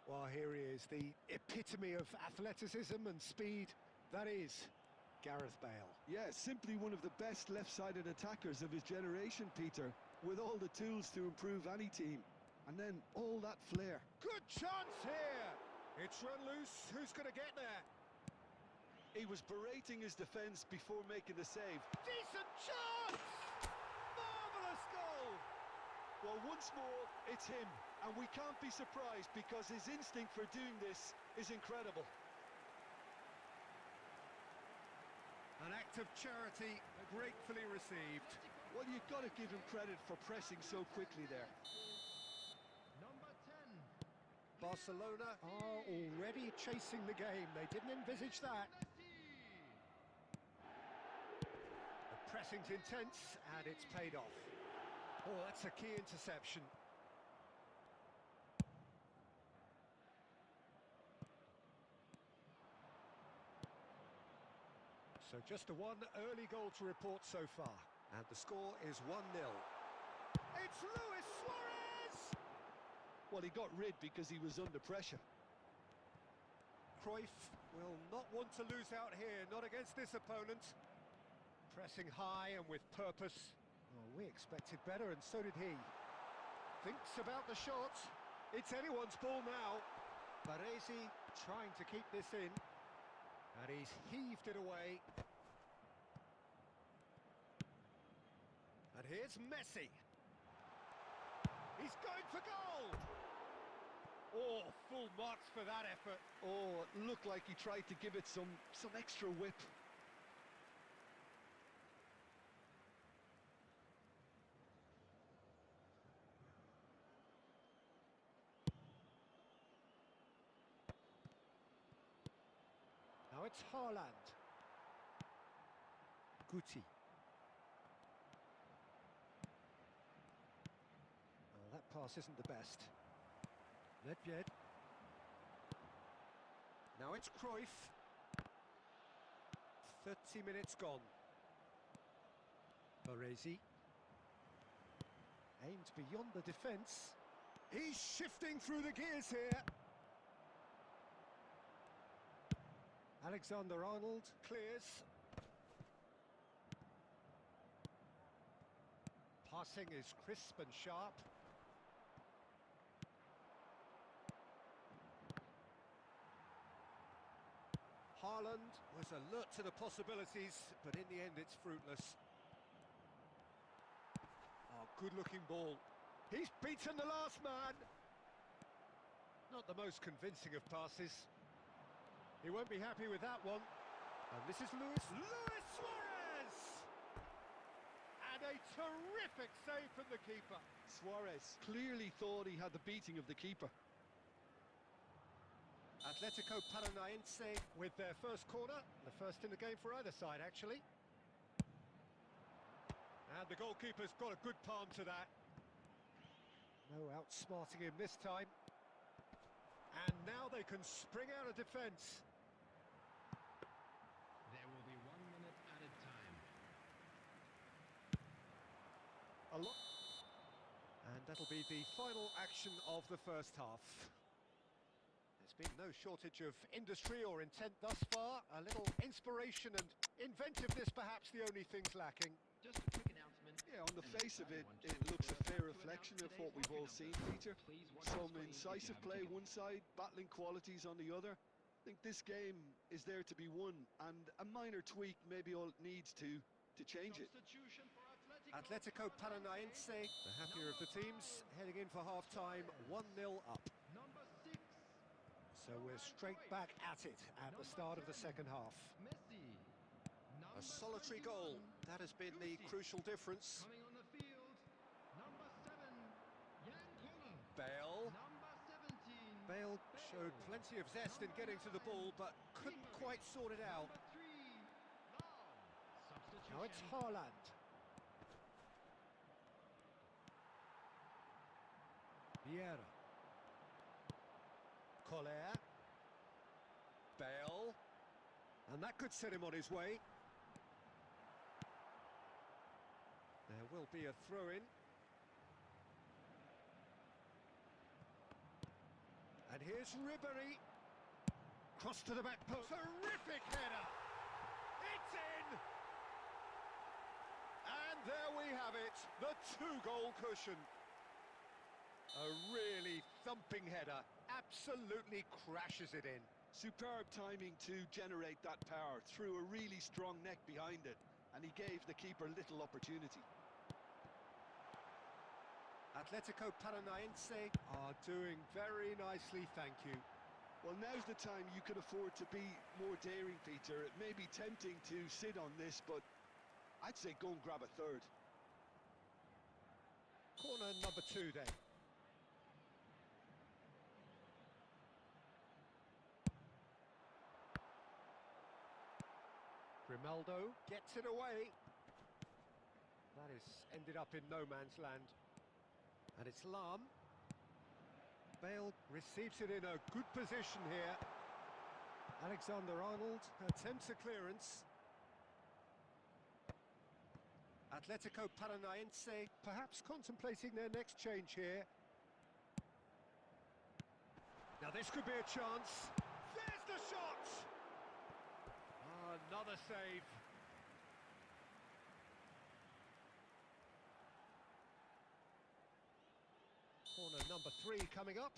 Speaker 1: Well, here he is, the epitome of athleticism and speed. That is Gareth Bale.
Speaker 2: Yeah, simply one of the best left-sided attackers of his generation, Peter, with all the tools to improve any team. And then all that flair.
Speaker 1: Good chance here! It's run loose, who's going to get there?
Speaker 2: He was berating his defence before making the save.
Speaker 1: Decent chance! Marvellous goal!
Speaker 2: Well, once more, it's him. And we can't be surprised because his instinct for doing this is incredible.
Speaker 1: An act of charity gratefully received.
Speaker 2: Well, you've got to give him credit for pressing so quickly there.
Speaker 4: Number 10.
Speaker 1: Barcelona are already chasing the game. They didn't envisage that. The Passing's intense, and it's paid off. Oh, that's a key interception. So just the one early goal to report so far, and the score is 1-0. It's Luis Suarez!
Speaker 2: Well, he got rid because he was under pressure.
Speaker 1: Cruyff will not want to lose out here, not against this opponent. Pressing high and with purpose. Oh, we expected better, and so did he. Thinks about the shot. It's anyone's ball now. Baresi trying to keep this in. And he's heaved it away. And here's Messi. He's going for goal! Oh, full marks for that effort.
Speaker 2: Oh, it looked like he tried to give it some extra whip.
Speaker 1: Now it's Haaland. Guti. Oh, that pass isn't the best. Nedved. Now it's Cruyff. 30 minutes gone. Baresi. Aimed beyond the defence. He's shifting through the gears here. Alexander-Arnold clears. Passing is crisp and sharp. Haaland was alert to the possibilities, but in the end it's fruitless. Oh, good-looking ball. He's beaten the last man. Not the most convincing of passes. He won't be happy with that one. And this is Luis Suarez! And a terrific save from the keeper.
Speaker 2: Suarez clearly thought he had the beating of the keeper.
Speaker 1: Atletico Paranaense with their first corner. The first in the game for either side, actually. And the goalkeeper's got a good palm to that. No outsmarting him this time. And now they can spring out of defence.
Speaker 5: There will be 1 minute added time.
Speaker 1: And that'll be the final action of the first half. There's been no shortage of industry or intent thus far. A little inspiration and inventiveness, perhaps the only things lacking.
Speaker 5: Just a quick announcement.
Speaker 2: Yeah, on the face of it, it looks a fair reflection of what we've all seen, Peter. Some incisive play one side, battling qualities on the other. I think this game is there to be won, and a minor tweak maybe all it needs to change it.
Speaker 3: Substitution for
Speaker 1: Atletico Paranaense, the happier of the teams, heading in for half-time, 1-0 up.
Speaker 4: Number 6.
Speaker 1: So we're straight back at it at the start of the second half.
Speaker 4: Messi.
Speaker 1: A solitary goal, that has been the crucial difference.
Speaker 4: Coming on the field. Number 7. Jan Koller.
Speaker 1: Bale.
Speaker 4: Number 17.
Speaker 1: Bale showed plenty of zest in getting to the ball, but couldn't quite sort it out.
Speaker 4: Number 3. Substitution.
Speaker 1: Now it's Haaland. Vieira. Koller. Bale. And that could set him on his way. There will be a throw-in. And here's Ribéry. Cross to the back post. Terrific header! It's in! And there we have it, the two-goal cushion. A really thumping header, absolutely crashes it in.
Speaker 2: Superb timing to generate that power, threw a really strong neck behind it, and he gave the keeper little opportunity.
Speaker 1: Atletico Paranaense are doing very nicely, thank you.
Speaker 2: Well, now's the time you could afford to be more daring, Peter. It may be tempting to sit on this, but I'd say go and grab a third.
Speaker 1: Corner number 2 then. Grimaldo gets it away. That has ended up in no man's land. And it's Lahm. Bale receives it in a good position here. Alexander-Arnold attempts a clearance. Atletico Paranaense perhaps contemplating their next change here. Now this could be a chance. There's the shot! Another save. Corner number 3 coming up.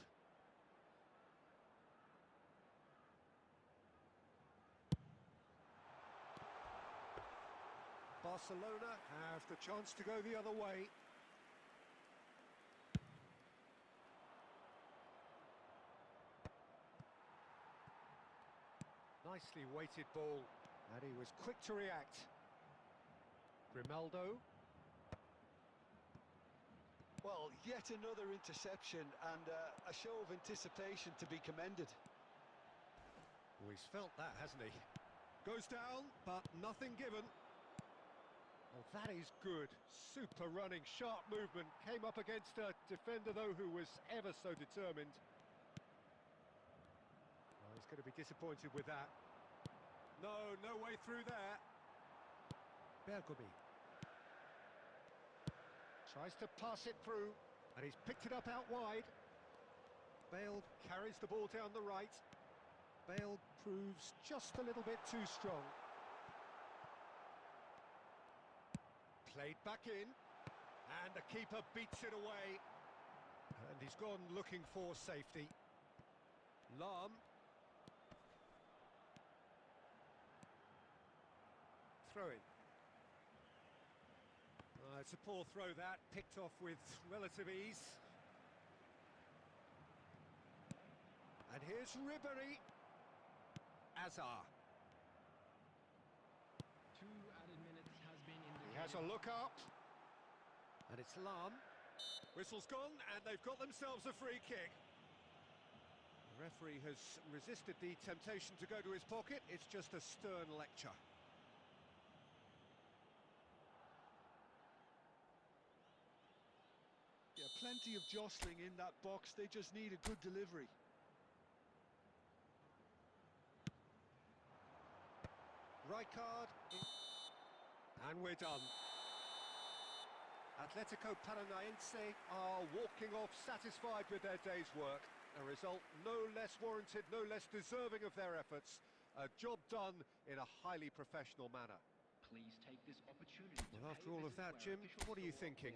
Speaker 1: Barcelona have the chance to go the other way. Nicely weighted ball, and he was quick to react. Grimaldo.
Speaker 2: Well, yet another interception and a show of anticipation to be commended.
Speaker 1: Oh, he's felt that, hasn't he? Goes down, but nothing given. Oh, that is good. Super running, sharp movement. Came up against a defender, though, who was ever so determined. Oh, he's going to be disappointed with that. No way through there. Bergomi. Tries to pass it through, and he's picked it up out wide. Bale carries the ball down the right. Bale proves just a little bit too strong. Played back in, and the keeper beats it away. And he's gone looking for safety. Lahm. Throw-in. It's a poor throw that, picked off with relative ease. And here's Ribéry. Azar.
Speaker 5: 2 added minutes has been indicated.
Speaker 1: He has a look up. And it's Lahm. Whistle's gone, and they've got themselves a free kick. The referee has resisted the temptation to go to his pocket. It's just a stern lecture.
Speaker 2: Yeah, plenty of jostling in that box. They just need a good delivery.
Speaker 1: Rijkaard. And we're done. Atletico Paranaense are walking off satisfied with their day's work. A result no less warranted, no less deserving of their efforts. A job done in a highly professional manner.
Speaker 5: Please take this opportunity to
Speaker 1: Well, after all of that, Jim, what are you thinking?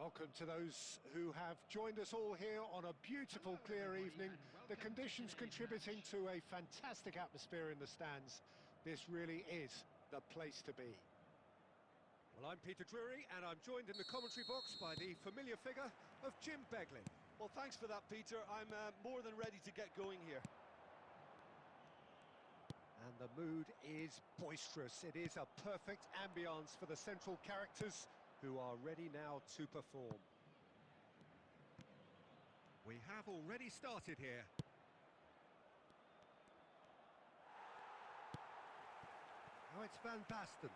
Speaker 1: Welcome to those who have joined us all here on a beautiful,
Speaker 4: Hello,
Speaker 1: clear
Speaker 4: everybody,
Speaker 1: evening.
Speaker 4: and
Speaker 1: The
Speaker 4: welcome to
Speaker 1: conditions
Speaker 4: today's
Speaker 1: contributing
Speaker 4: match.
Speaker 1: to a fantastic atmosphere in the stands. This really is the place to be. Well, I'm Peter Drury, and I'm joined in the commentary box by the familiar figure of Jim Beglin.
Speaker 2: Well, thanks for that, Peter. I'm more than ready to get going here.
Speaker 1: And the mood is boisterous. It is a perfect ambience for the central characters who are ready now to perform. We have already started here. Now it's Van Basten.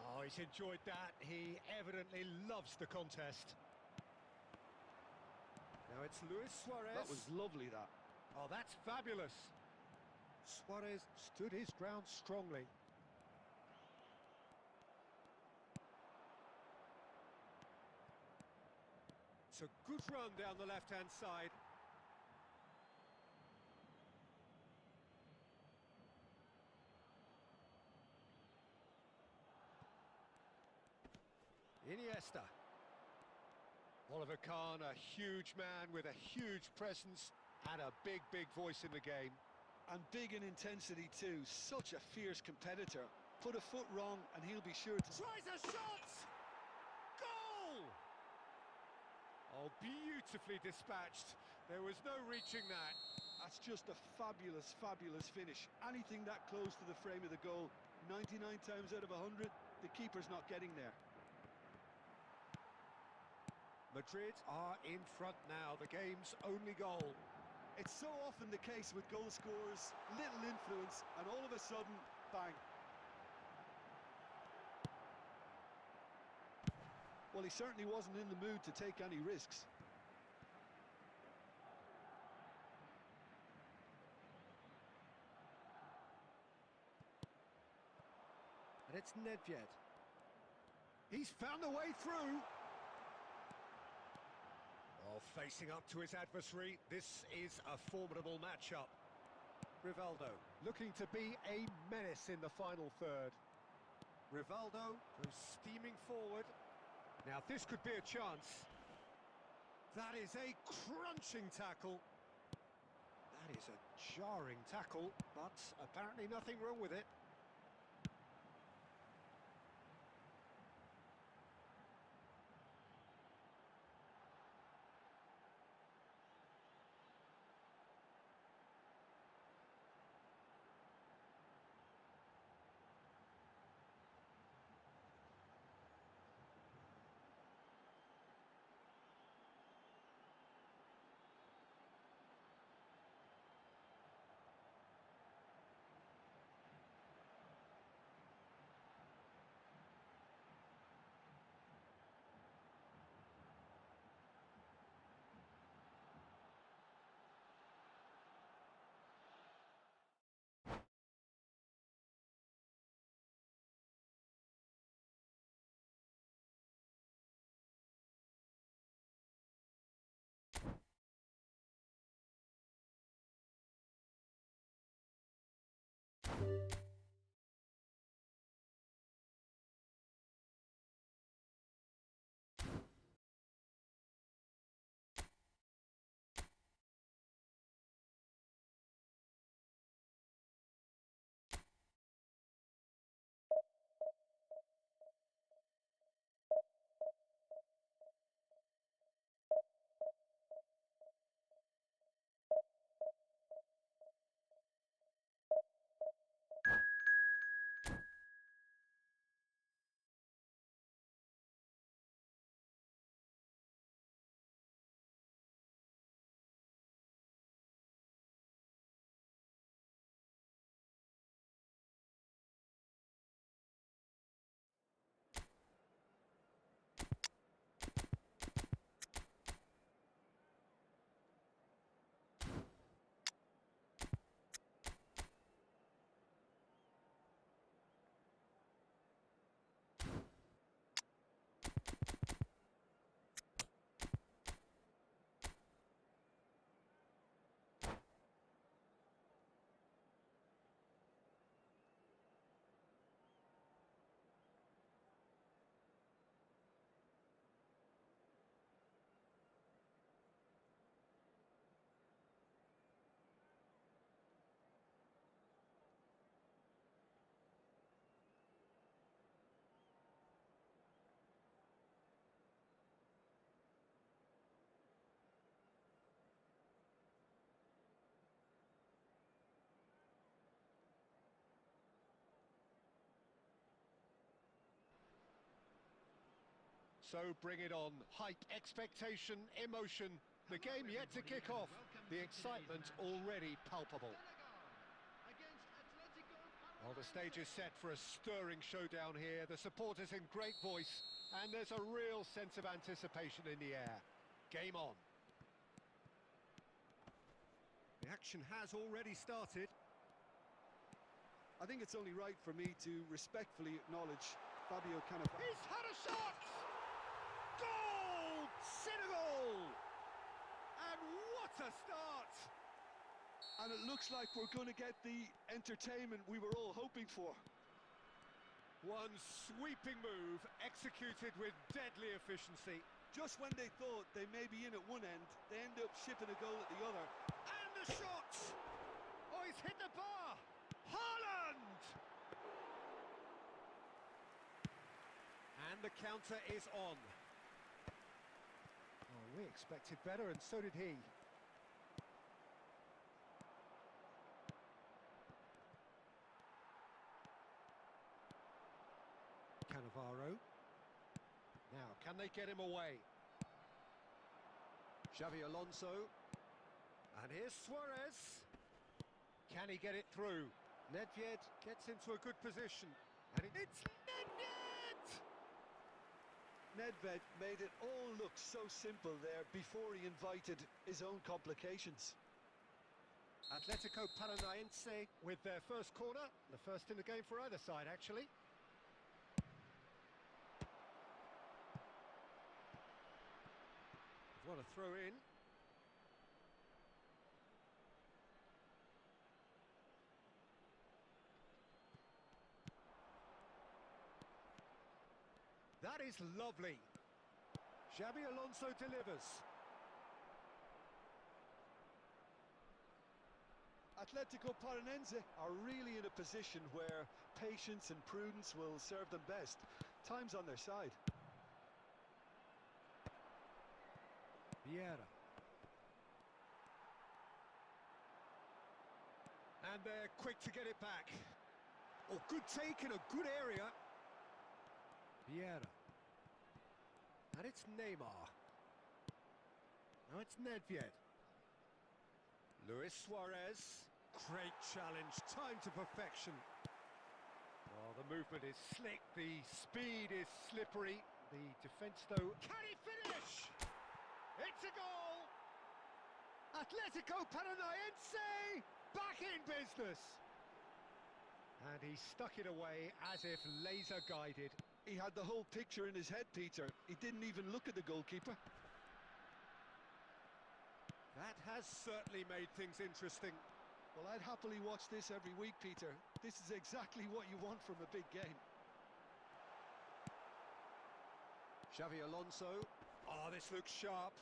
Speaker 1: Oh, he's enjoyed that. He evidently loves the contest. Now it's Luis Suarez.
Speaker 2: That was lovely, that.
Speaker 1: Oh, that's fabulous. Suarez stood his ground strongly. It's a good run down the left-hand side. Iniesta. Oliver Kahn, a huge man with a huge presence and a big, big voice in the game.
Speaker 2: And big in intensity too. Such a fierce competitor. Put a foot wrong and he'll be sure to...
Speaker 1: Tries a shot! Goal! Oh, beautifully dispatched. There was no reaching that.
Speaker 2: That's just a fabulous, fabulous finish. Anything that close to the frame of the goal, 99 times out of 100, the keeper's not getting there.
Speaker 1: Madrid are in front now, the game's only goal.
Speaker 2: It's so often the case with goal scorers, little influence, and all of a sudden, bang. Well, he certainly wasn't in the mood to take any risks.
Speaker 1: And it's Nedved. He's found a way through. Oh, facing up to his adversary, this is a formidable matchup. Rivaldo looking to be a menace in the final third. Rivaldo goes steaming forward. Now this could be a chance. That is a crunching tackle. That is a jarring tackle, but apparently nothing wrong with it. So bring it on. Hype, expectation, emotion. The game yet to kick off. The excitement already palpable. Well, the stage is set for a stirring showdown here. The supporters in great voice, and there's a real sense of anticipation in the air. Game on. The action has already started.
Speaker 2: I think it's only right for me to respectfully acknowledge Fabio Cannavaro.
Speaker 1: He's had a shot! Goal! Senegal! And what a start!
Speaker 2: And it looks like we're going to get the entertainment we were all hoping for.
Speaker 1: One sweeping move, executed with deadly efficiency.
Speaker 2: Just when they thought they may be in at one end, they end up shipping a goal at the other.
Speaker 1: And the shot! Oh, he's hit the bar! Haaland! And the counter is on. Oh, we expected better, and so did he. Cannavaro. Now, can they get him away? Xavi Alonso. And here's Suarez. Can he get it through? Nedved gets into a good position. And it's Nedved!
Speaker 2: Nedved made it all look so simple there before he invited his own complications.
Speaker 1: Atletico Paranaense with their first corner. The first in the game for either side, actually. What a throw in. That is lovely. Xabi Alonso delivers.
Speaker 2: Atletico Paranaense are really in a position where patience and prudence will serve them best. Time's on their side.
Speaker 1: Vieira. And they're quick to get it back. Oh, good take in a good area. Vieira. And it's Neymar. Now it's Nedved. Luis Suarez. Great challenge, time to perfection. Oh, the movement is slick, the speed is slippery. The defence, though, can he finish? It's a goal! Atletico Paranaense back in business. And he stuck it away as if laser guided.
Speaker 2: He had the whole picture in his head, Peter. He didn't even look at the goalkeeper.
Speaker 1: That has certainly made things interesting.
Speaker 2: Well, I'd happily watch this every week, Peter. This is exactly what you want from a big game.
Speaker 1: Xavi Alonso. Oh, this looks sharp.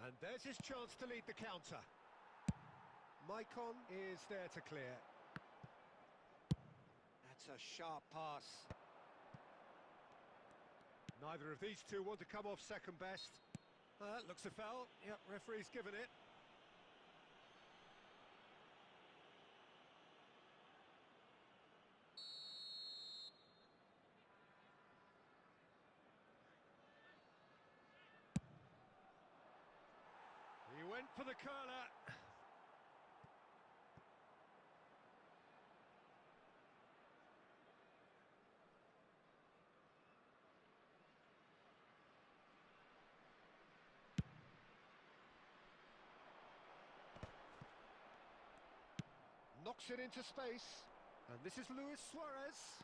Speaker 1: And there's his chance to lead the counter. Maicon is there to clear. That's a sharp pass. Neither of these two want to come off second best. Looks a foul. Yep, referee's given it. He went for the curler. Knocks it into space. And this is Luis Suarez.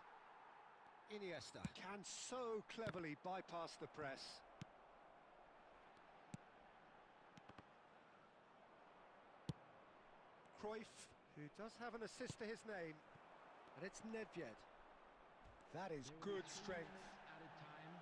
Speaker 1: Iniesta can so cleverly bypass the press. Cruyff, who does have an assist to his name. And it's Nedved. That is good strength.
Speaker 5: Added time.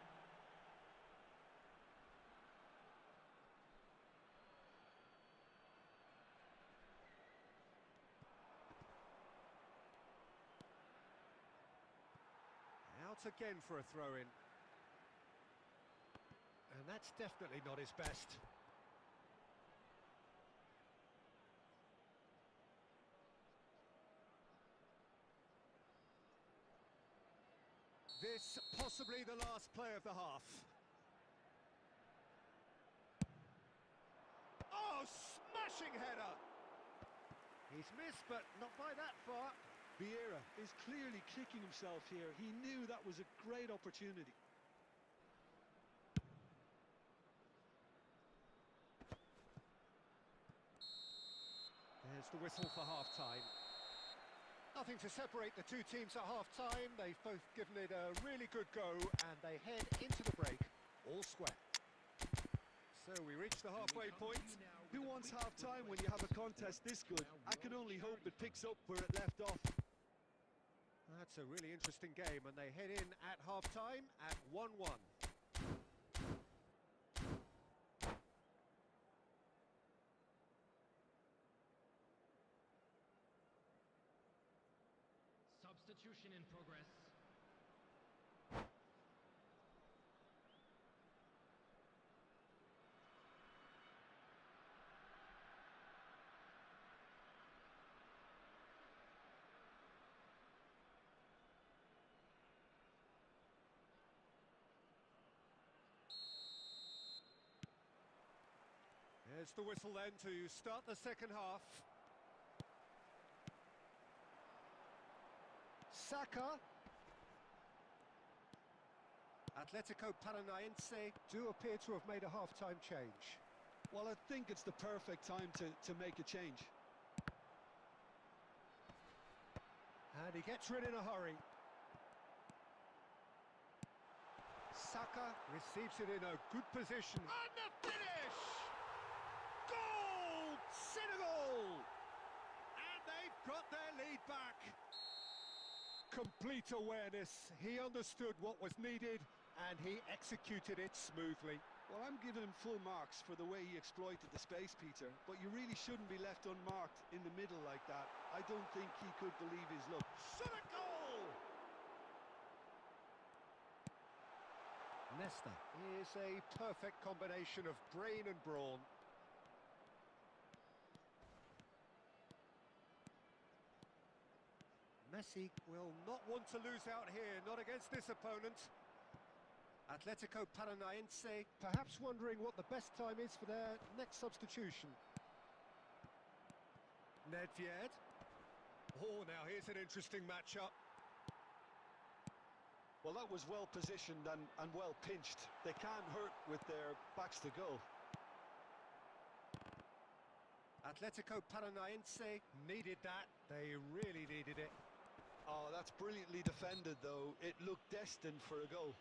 Speaker 1: Out again for a throw-in. And that's definitely not his best. This possibly the last play of the half. smashing header. He's missed, but not by that far.
Speaker 2: Vieira is clearly kicking himself here. He knew that was a great opportunity.
Speaker 1: There's the whistle for half-time. Nothing to separate the two teams at half-time. They've both given it a really good go, and they head into the break all square. So we reach the halfway point.
Speaker 2: Who wants half-time when you have a contest this good? I can only hope it picks up where it left off.
Speaker 1: That's a really interesting game, and they head in at half-time at 1-1.
Speaker 5: Substitution in progress.
Speaker 1: There's the whistle then to start the second half. Saka. Atletico Paranaense do appear to have made a half-time change.
Speaker 2: Well, I think it's the perfect time to make a change.
Speaker 1: And he gets rid in a hurry. Saka receives it in a good position. And the finish! Goal! Senegal! And they've got their lead back. Complete awareness. He understood what was needed and he executed it smoothly.
Speaker 2: Well, I'm giving him full marks for the way he exploited the space, Peter, but you really shouldn't be left unmarked in the middle like that. I don't think he could believe his luck.
Speaker 1: Shot a goal! Nesta is a perfect combination of brain and brawn. Messi will not want to lose out here, not against this opponent. Atletico Paranaense perhaps wondering what the best time is for their next substitution. Nedved. Oh, now here's an interesting matchup.
Speaker 2: Well, that was well positioned and well pinched. They can't hurt with their backs to goal.
Speaker 1: Atletico Paranaense needed that. They really needed it.
Speaker 2: Oh, that's brilliantly defended, though. It looked destined for a goal.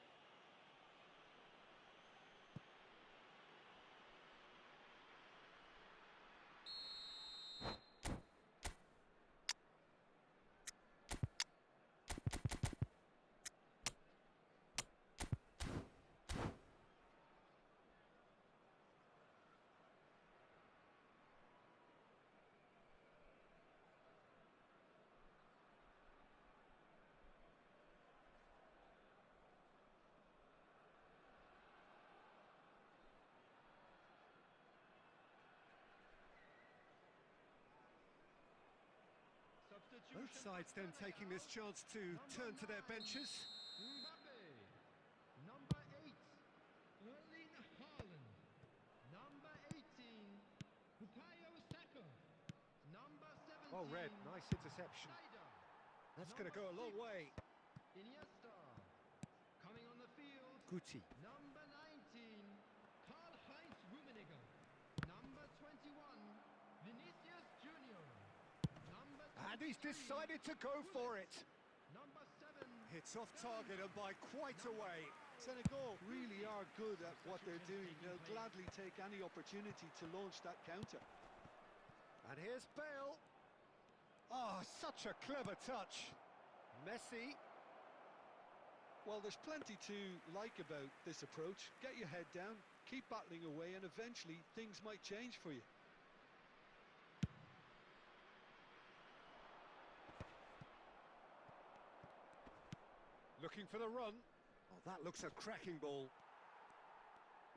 Speaker 1: Both sides then taking this chance to turn to their benches.
Speaker 5: Mbappe. Number 8, Erling Haaland. Number 18, Bukayo Saka. Number 17,
Speaker 1: Well read, nice interception.
Speaker 5: Snyder.
Speaker 1: That's going to go a long way.
Speaker 5: Iniesta. Coming on the field,
Speaker 1: Guti.
Speaker 5: number 19, Karl-Heinz Rummenigge. Number 21, Vinicius Junior. Number
Speaker 1: And he's
Speaker 5: 23,
Speaker 1: decided to go for it.
Speaker 5: Number 7,
Speaker 1: It's off target and by quite a way.
Speaker 2: Senegal really are good at what they're doing. They'll gladly take any opportunity to launch that counter.
Speaker 1: And here's Bale. Oh, such a clever touch. Messi.
Speaker 2: Well, there's plenty to like about this approach. Get your head down, keep battling away, and eventually things might change for you.
Speaker 1: Looking for the run. Oh, that looks a cracking ball.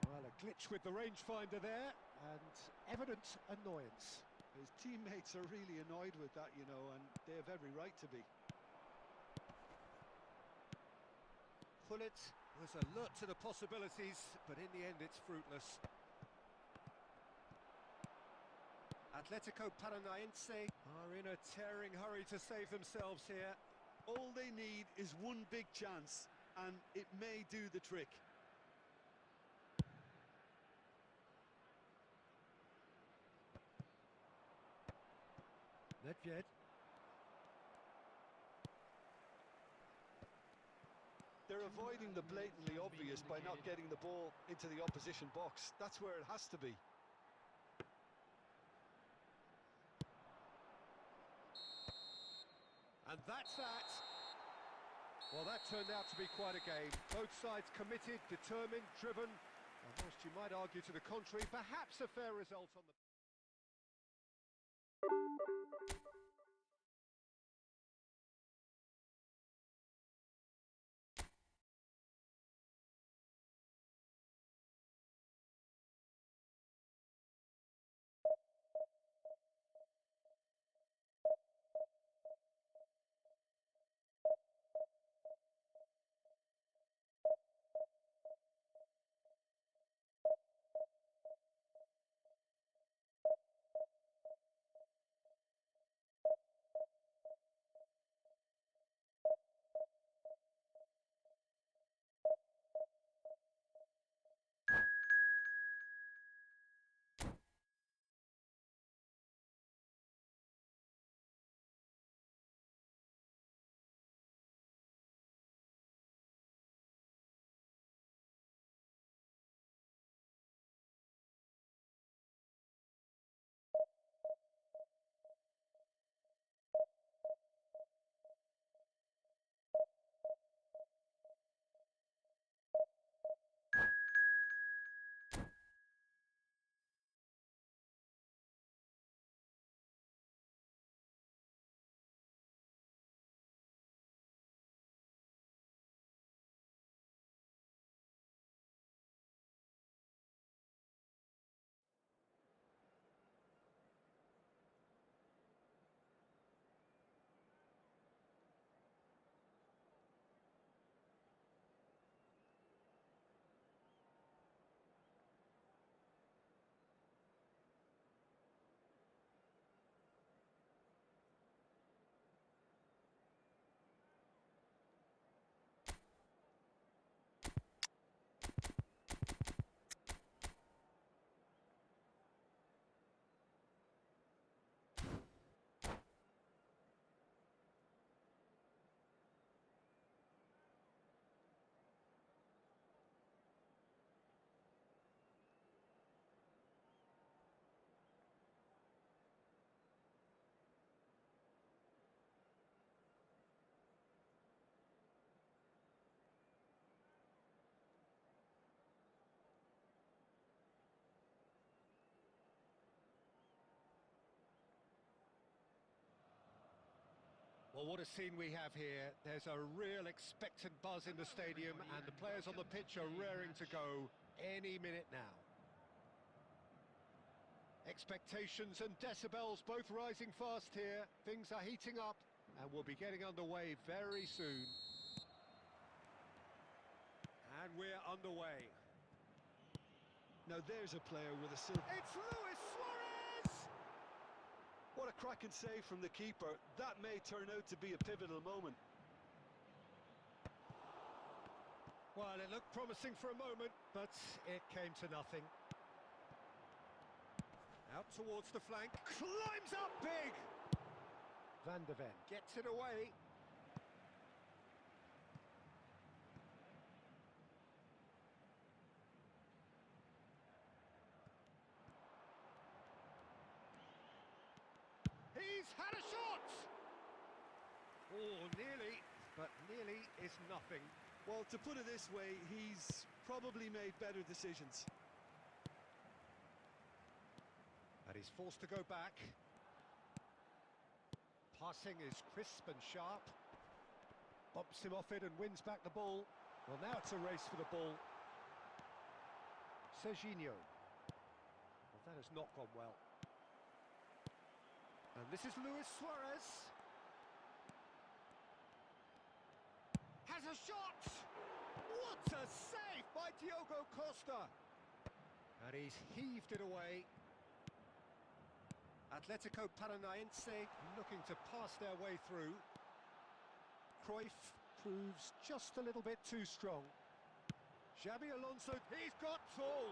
Speaker 1: Well, a glitch with the rangefinder there, and evident annoyance.
Speaker 2: His teammates are really annoyed with that, you know, and they have every right to be.
Speaker 1: Pullet was alert to the possibilities, but in the end it's fruitless. Atletico Paranaense are in a tearing hurry to save themselves here.
Speaker 2: All they need is one big chance, and it may do the trick.
Speaker 1: Nedved.
Speaker 2: They're avoiding the blatantly obvious by not getting the ball into the opposition box. That's where it has to be.
Speaker 1: And that's that. Well, that turned out to be quite a game. Both sides committed, determined, driven. And whilst you might argue to the contrary, perhaps a fair result on the... Well, what a scene we have here. There's a real expectant buzz in the stadium, and the players on the pitch are raring to go any minute now. Expectations and decibels both rising fast here. Things are heating up, and we'll be getting underway very soon. And we're underway.
Speaker 2: Now there's a player with a silk.
Speaker 1: It's Luis Suarez!
Speaker 2: What a cracking save from the keeper. That may turn out to be a pivotal moment.
Speaker 1: Well, it looked promising for a moment, but it came to nothing. Out towards the flank, climbs up big! Van de Ven gets it away. He's had a shot! Oh, nearly, but nearly is nothing.
Speaker 2: Well, to put it this way, he's probably made better decisions.
Speaker 1: And he's forced to go back. Passing is crisp and sharp. Bumps him off it and wins back the ball. Well, now it's a race for the ball. Serginho. Well, that has not gone well. And this is Luis Suarez. Has a shot! What a save by Diogo Costa! And he's heaved it away. Atletico Paranaense looking to pass their way through. Cruyff proves just a little bit too strong. Xabi Alonso, he's got tall.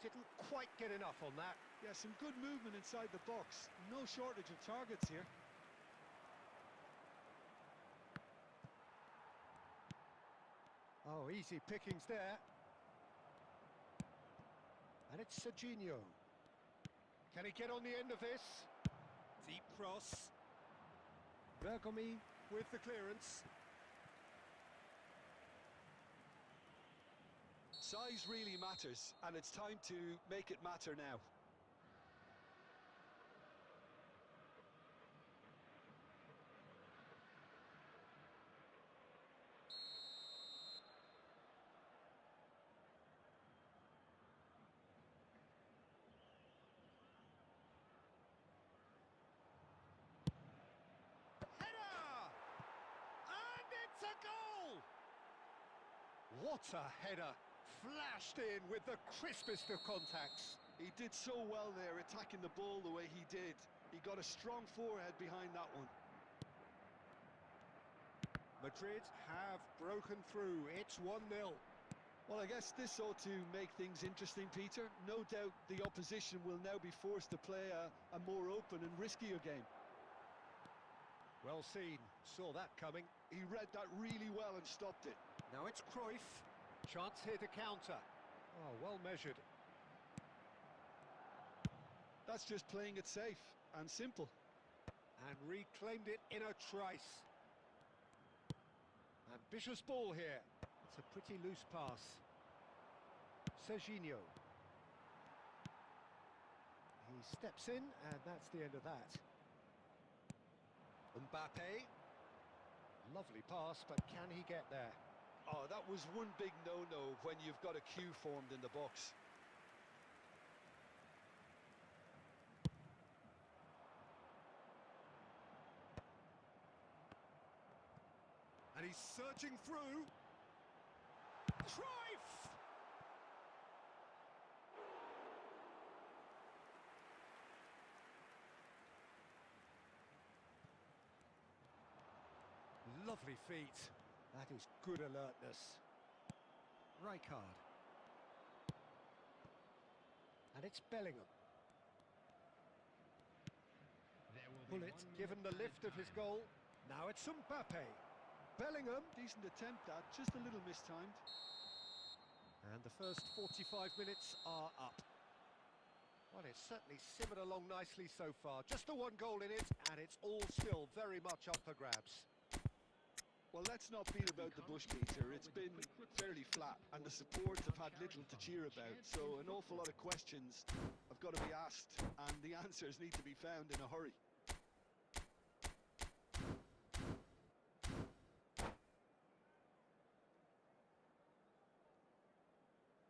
Speaker 1: Didn't quite get enough on that.
Speaker 2: Yeah, some good movement inside the box. No shortage of targets here.
Speaker 1: Oh, easy pickings there. And it's Serginho. Can he get on the end of this? Deep cross. Bergomi with the clearance.
Speaker 2: Size really matters, and it's time to make it matter now.
Speaker 1: Header! And it's a goal! What a header! Flashed in with the crispest of contacts.
Speaker 2: He did so well there, attacking the ball the way he did. He got a strong forehead behind that one.
Speaker 1: Madrid have broken through. It's 1-0.
Speaker 2: Well, I guess this ought to make things interesting, Peter. No doubt the opposition will now be forced to play a more open and riskier game.
Speaker 1: Well seen. Saw that coming.
Speaker 2: He read that really well and stopped it.
Speaker 1: Now it's Cruyff. Chance here to counter. Oh, well measured.
Speaker 2: That's just playing it safe and simple.
Speaker 1: And reclaimed it in a trice. Ambitious ball here. It's a pretty loose pass. Serginho. He steps in, and that's the end of that. Mbappe. Lovely pass, but can he get there?
Speaker 2: Oh, that was one big no-no when you've got a queue formed in the box.
Speaker 1: And he's searching through. Cruyff! Lovely feet. That is good alertness. Rijkaard. And it's Bellingham.
Speaker 5: There will be
Speaker 1: Bullet
Speaker 5: 1
Speaker 1: given
Speaker 5: minute
Speaker 1: the lift
Speaker 5: added
Speaker 1: of his
Speaker 5: time.
Speaker 1: goal. Now it's Mbappe. Bellingham.
Speaker 2: Decent attempt that, just a little mistimed.
Speaker 1: And the first 45 minutes are up. Well, it's certainly simmered along nicely so far. Just the one goal in it, and it's all still very much up for grabs.
Speaker 2: Well, let's not beat about the bush, Peter. It's been fairly flat, and the support have had little to cheer about. So an awful lot of questions have got to be asked, and the answers need to be found in a hurry.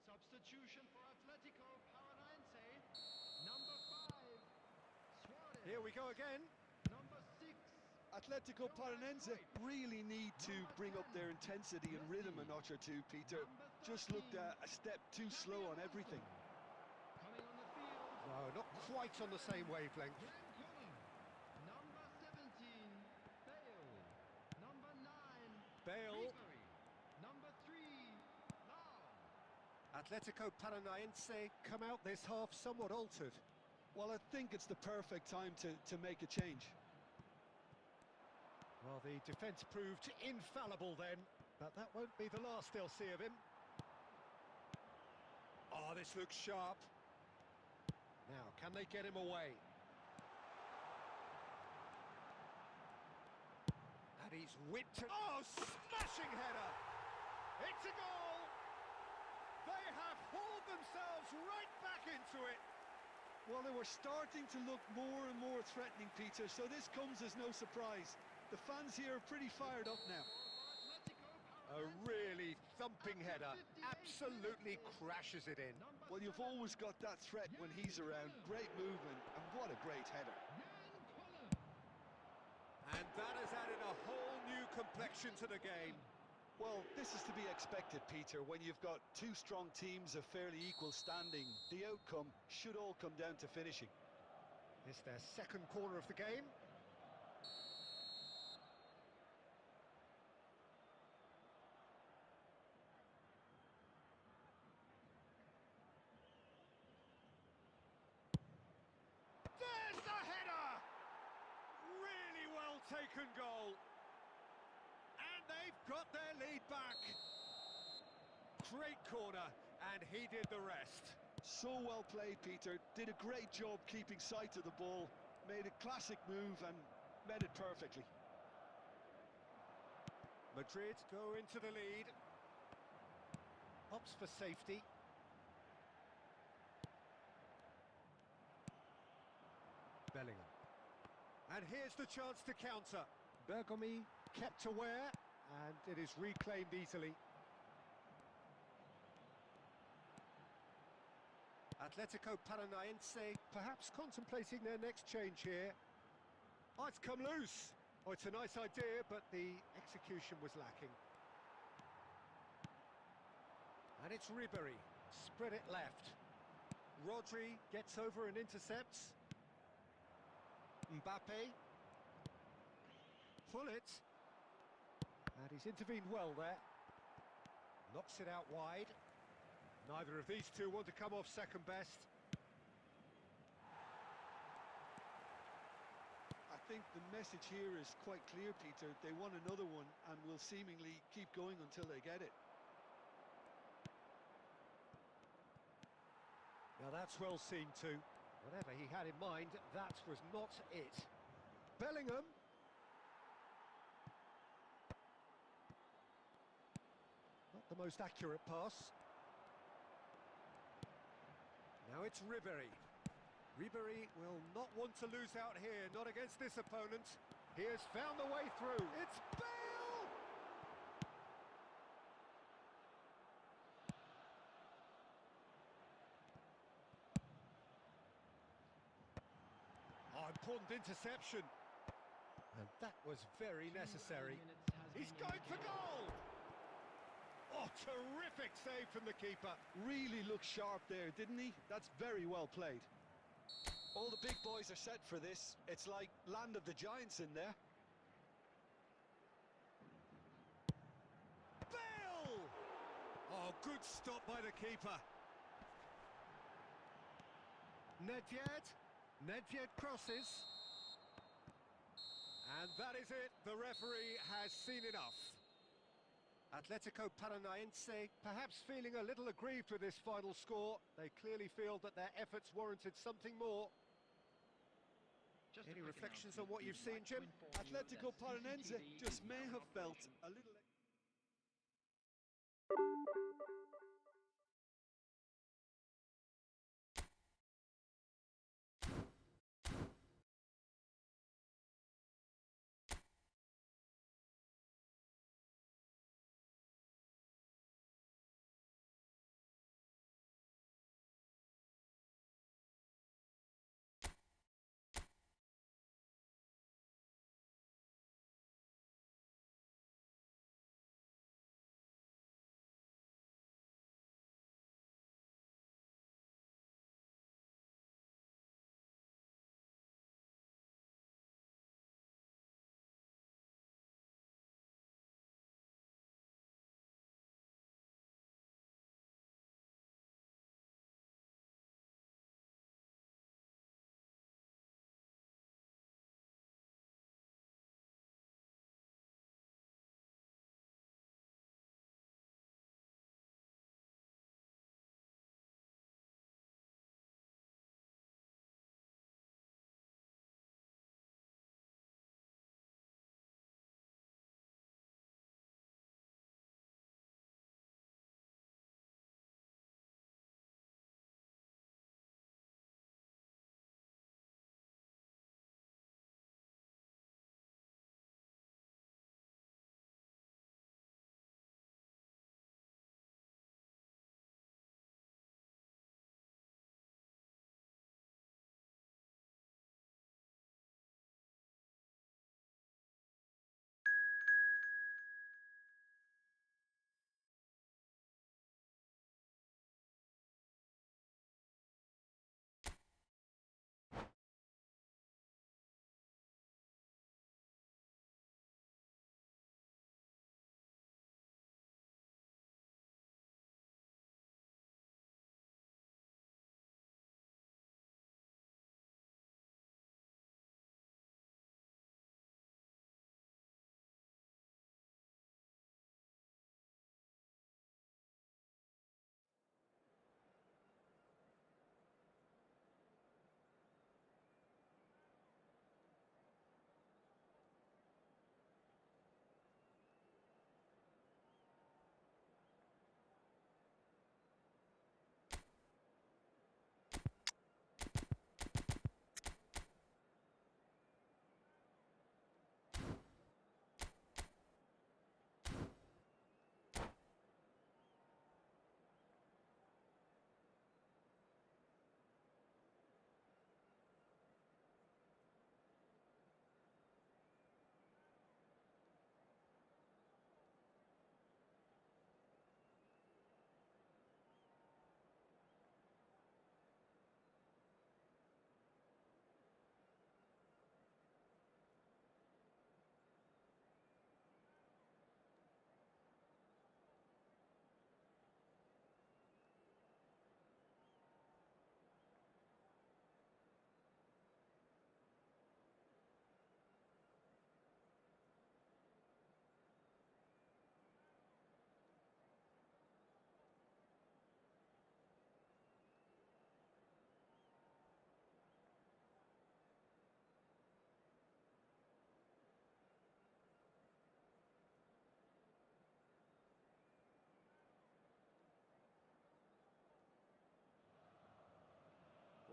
Speaker 4: Substitution for Atletico Paranaense. Number 5, Suarez.
Speaker 1: Here we go again.
Speaker 4: Number 6.
Speaker 2: Atletico Paranaense really need to bring up their intensity and rhythm a notch or two, Peter. Just looked a step too slow on everything.
Speaker 5: Coming on the field.
Speaker 1: No, not quite on the same wavelength.
Speaker 4: Number 17, Bale. Number 9,
Speaker 1: Bale.
Speaker 4: Ribery. Number 3, Lau.
Speaker 1: Atletico Paranaense come out this half somewhat altered.
Speaker 2: Well, I think it's the perfect time to make a change.
Speaker 1: Well, the defence proved infallible then, but that won't be the last they'll see of him. Oh, this looks sharp. Now, can they get him away? And he's whipped it. Oh, smashing header! It's a goal! They have hauled themselves right back into it.
Speaker 2: Well, they were starting to look more and more threatening, Peter, so this comes as no surprise. The fans here are pretty fired up now.
Speaker 1: A really thumping header, absolutely crashes it in.
Speaker 2: Well, you've always got that threat when he's around. Great movement, and what a great header.
Speaker 1: And that has added a whole new complexion to the game.
Speaker 2: Well, this is to be expected, Peter, when you've got two strong teams of fairly equal standing. The outcome should all come down to finishing.
Speaker 1: It's their second corner of the game. There's the header! Really well taken goal. And they've got their lead back. Great corner, and he did the rest.
Speaker 2: So well played, Peter. Did a great job keeping sight of the ball. Made a classic move and met it perfectly.
Speaker 1: Madrid go into the lead. Opts for safety. Bellingham. And here's the chance to counter. Bergomi kept aware, and it is reclaimed easily. Atletico Paranaense perhaps contemplating their next change here. Oh, it's come loose. Oh, it's a nice idea, but the execution was lacking. And it's Ribery. Spread it left. Rodri gets over and intercepts. Mbappe. Pullet. And he's intervened well there. Knocks it out wide. Neither of these two want to come off second best.
Speaker 2: I think the message here is quite clear, Peter. They want another one and will seemingly keep going until they get it.
Speaker 1: Now that's well seen too. Whatever he had in mind, that was not it. Bellingham. Not the most accurate pass. Now it's Ribery. Ribery will not want to lose out here, not against this opponent. He has found the way through. It's Bale! Oh, important interception. And that was very
Speaker 5: 2
Speaker 1: necessary.
Speaker 5: added minutes has
Speaker 1: He's
Speaker 5: been
Speaker 1: going for
Speaker 5: indicated.
Speaker 1: goal! Oh, terrific save from the keeper.
Speaker 2: Really looked sharp there, didn't he? That's very well played. All the big boys are set for this. It's like land of the giants in there.
Speaker 1: Bale! Oh, good stop by the keeper. Nedved. Nedved crosses. And that is it. The referee has seen enough. Atletico Paranaense perhaps feeling a little aggrieved with this final score. They clearly feel that their efforts warranted something more.
Speaker 5: Just a
Speaker 1: Any
Speaker 5: quick
Speaker 1: reflections on
Speaker 5: announcement.
Speaker 1: what you've
Speaker 5: We'd
Speaker 1: seen,
Speaker 5: like to
Speaker 1: Jim?
Speaker 5: inform you
Speaker 2: Atletico
Speaker 5: that
Speaker 2: Paranense
Speaker 5: CCTV
Speaker 2: just
Speaker 5: is
Speaker 2: may
Speaker 5: now in
Speaker 2: have felt
Speaker 5: operation.
Speaker 2: a little...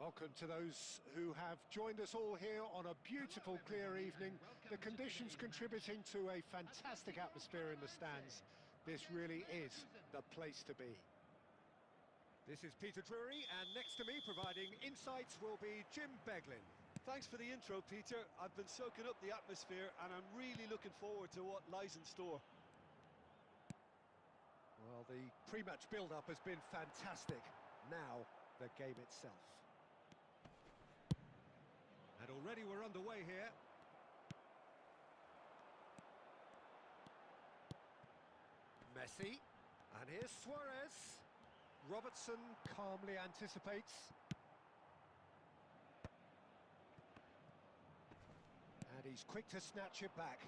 Speaker 1: Welcome to those who have joined us all here on a beautiful, clear evening. The conditions contributing to a fantastic atmosphere in the stands. This really is the place to be. This is Peter Drury, and next to me providing insights will be Jim Beglin.
Speaker 3: Thanks for the intro, Peter. I've been soaking up the atmosphere and I'm really looking forward to what lies in store.
Speaker 1: Well, the pre-match build-up has been fantastic. Now, the game itself. And already we're underway here. Messi. And here's Suarez. Robertson calmly anticipates. And he's quick to snatch it back.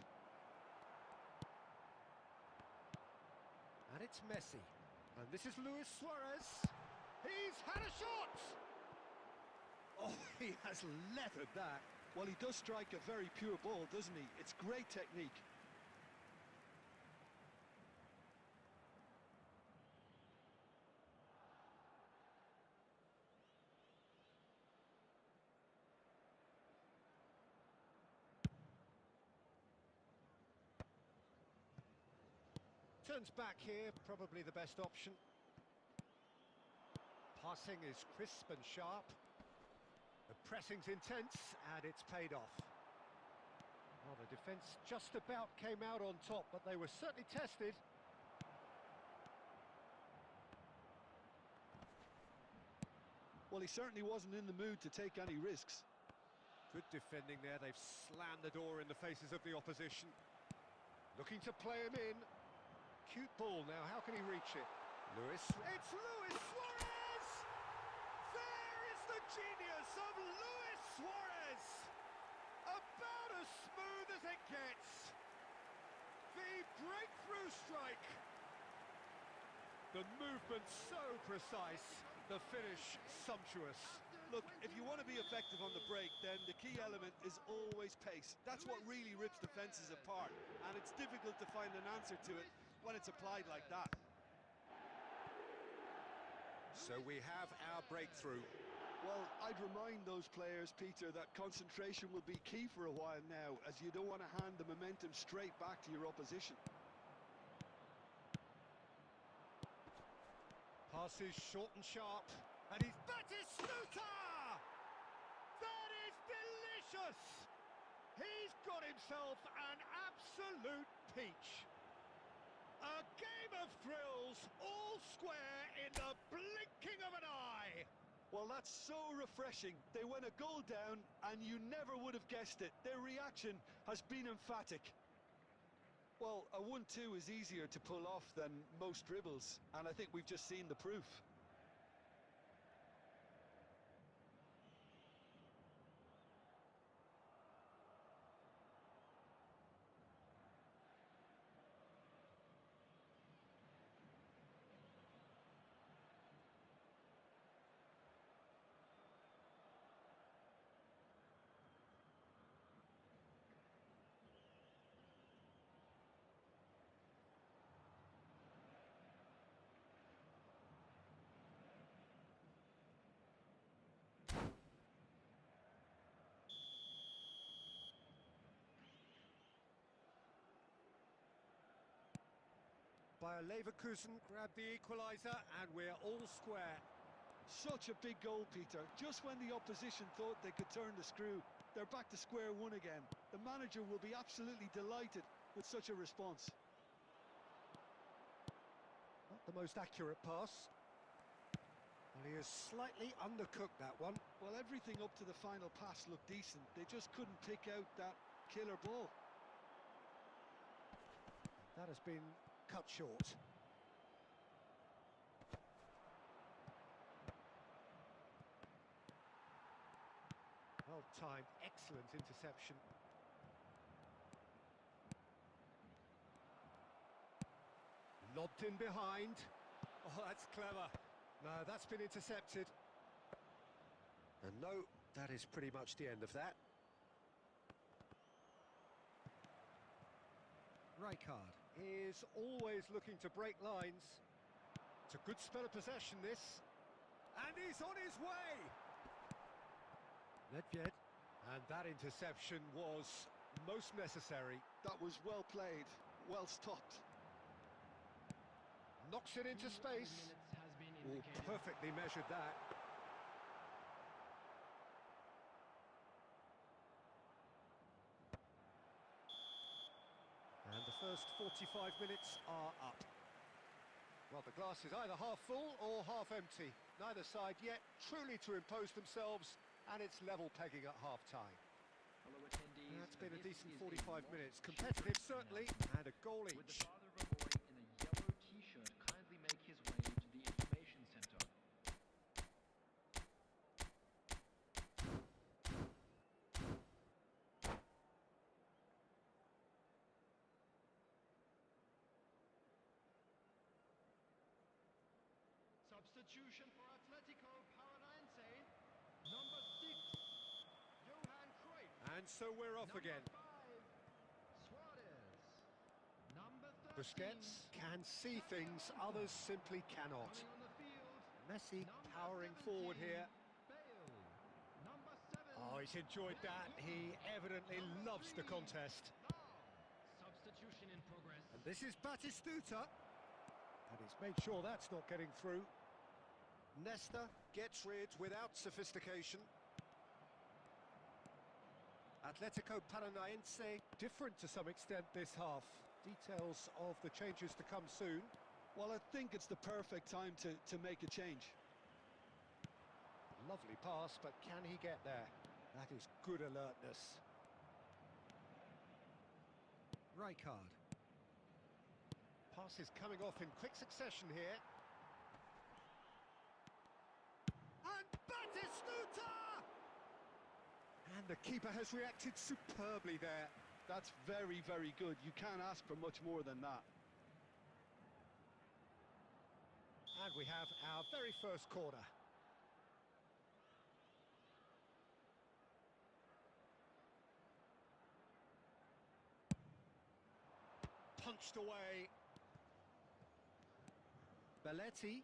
Speaker 1: And it's Messi. And this is Luis Suarez. He's had a shot! Oh, he has leathered that.
Speaker 2: Well, he does strike a very pure ball, doesn't he? It's great technique.
Speaker 1: Turns back here, probably the best option. Passing is crisp and sharp. The pressing's intense, and it's paid off. Well, the defence just about came out on top, but they were certainly tested.
Speaker 2: Well, he certainly wasn't in the mood to take any risks.
Speaker 1: Good defending there. They've slammed the door in the faces of the opposition. Looking to play him in. Cute ball now, how can he reach it? Luis. It's Luis Suarez! There is the genius of Luis Suarez! About as smooth as it gets. The breakthrough strike. The movement so precise, the finish sumptuous.
Speaker 3: Look, if you want to be effective on the break, then the key element is always pace. That's what really rips defences apart, and it's difficult to find an answer to it when it's applied like that.
Speaker 1: So we have our breakthrough.
Speaker 2: Well, I'd remind those players, Peter, that concentration will be key for a while now, as you don't want to hand the momentum straight back to your opposition.
Speaker 1: Pass is short and sharp, and he's Batistuta! That is delicious! He's got himself an absolute peach. A game of thrills, all square in the blinking of an eye.
Speaker 2: Well, that's so refreshing. They went a goal down, and you never would have guessed it. Their reaction has been emphatic. Well, a 1-2 is easier to pull off than most dribbles, and I think we've just seen the proof.
Speaker 1: Bayer Leverkusen grabbed the equaliser, and we're all square.
Speaker 2: Such a big goal, Peter. Just when the opposition thought they could turn the screw, they're back to square one again. The manager will be absolutely delighted with such a response.
Speaker 1: Not the most accurate pass. Well, he has slightly undercooked that one.
Speaker 2: Well, everything up to the final pass looked decent. They just couldn't pick out that killer ball.
Speaker 1: That has been cut short. Well timed, excellent interception. Lobbed in behind. Oh, that's clever. No, that's been intercepted. And no, that is pretty much the end of that. Rijkaard is always looking to break lines. It's a good spell of possession, this. And he's on his way! Nedved. And that interception was most necessary.
Speaker 2: That was well played, well stopped.
Speaker 1: Knocks it into
Speaker 5: 2 added
Speaker 1: space.
Speaker 5: minutes has been
Speaker 1: Oh,
Speaker 5: indicated.
Speaker 1: perfectly measured that. And the first 45 minutes are up. Well, the glass is either half full or half empty. Neither side yet truly to impose themselves, and it's level pegging at half-time.
Speaker 5: Fellow attendees,
Speaker 1: That's been a
Speaker 5: this
Speaker 1: decent
Speaker 5: is
Speaker 1: 45
Speaker 5: most
Speaker 1: minutes. Competitive,
Speaker 5: children's
Speaker 1: certainly,
Speaker 5: announcement.
Speaker 1: and a goal
Speaker 5: Would the
Speaker 1: each.
Speaker 5: father of a boy in a yellow t-shirt kindly make his way to the information center? Substitution for Atletico Paranaense. Number 6, Johan Cruyff.
Speaker 1: And so we're off
Speaker 5: Number
Speaker 1: again.
Speaker 5: 5, Suarez. Number 13,
Speaker 1: Busquets can see things others simply cannot.
Speaker 5: coming on the field.
Speaker 1: Messi
Speaker 5: Number
Speaker 1: powering
Speaker 5: 17,
Speaker 1: forward here.
Speaker 5: Bale. Number 7.
Speaker 1: Oh, he's enjoyed that. He evidently
Speaker 5: Number
Speaker 1: loves the
Speaker 5: 3,
Speaker 1: contest.
Speaker 5: Now, substitution in progress.
Speaker 1: And this is Batistuta. And he's made sure that's not getting through. Nesta gets rid without sophistication. Atletico Paranaense different to some extent this half. Details of the changes to come soon.
Speaker 2: Well, I think it's the perfect time to make a change.
Speaker 1: Lovely pass, but can he get there? That is good alertness. Rijkaard. Passes coming off in quick succession here. And Batistuta! And the keeper has reacted superbly there.
Speaker 2: That's very, very good. You can't ask for much more than that.
Speaker 1: And we have our very first corner. Punched away. Belletti.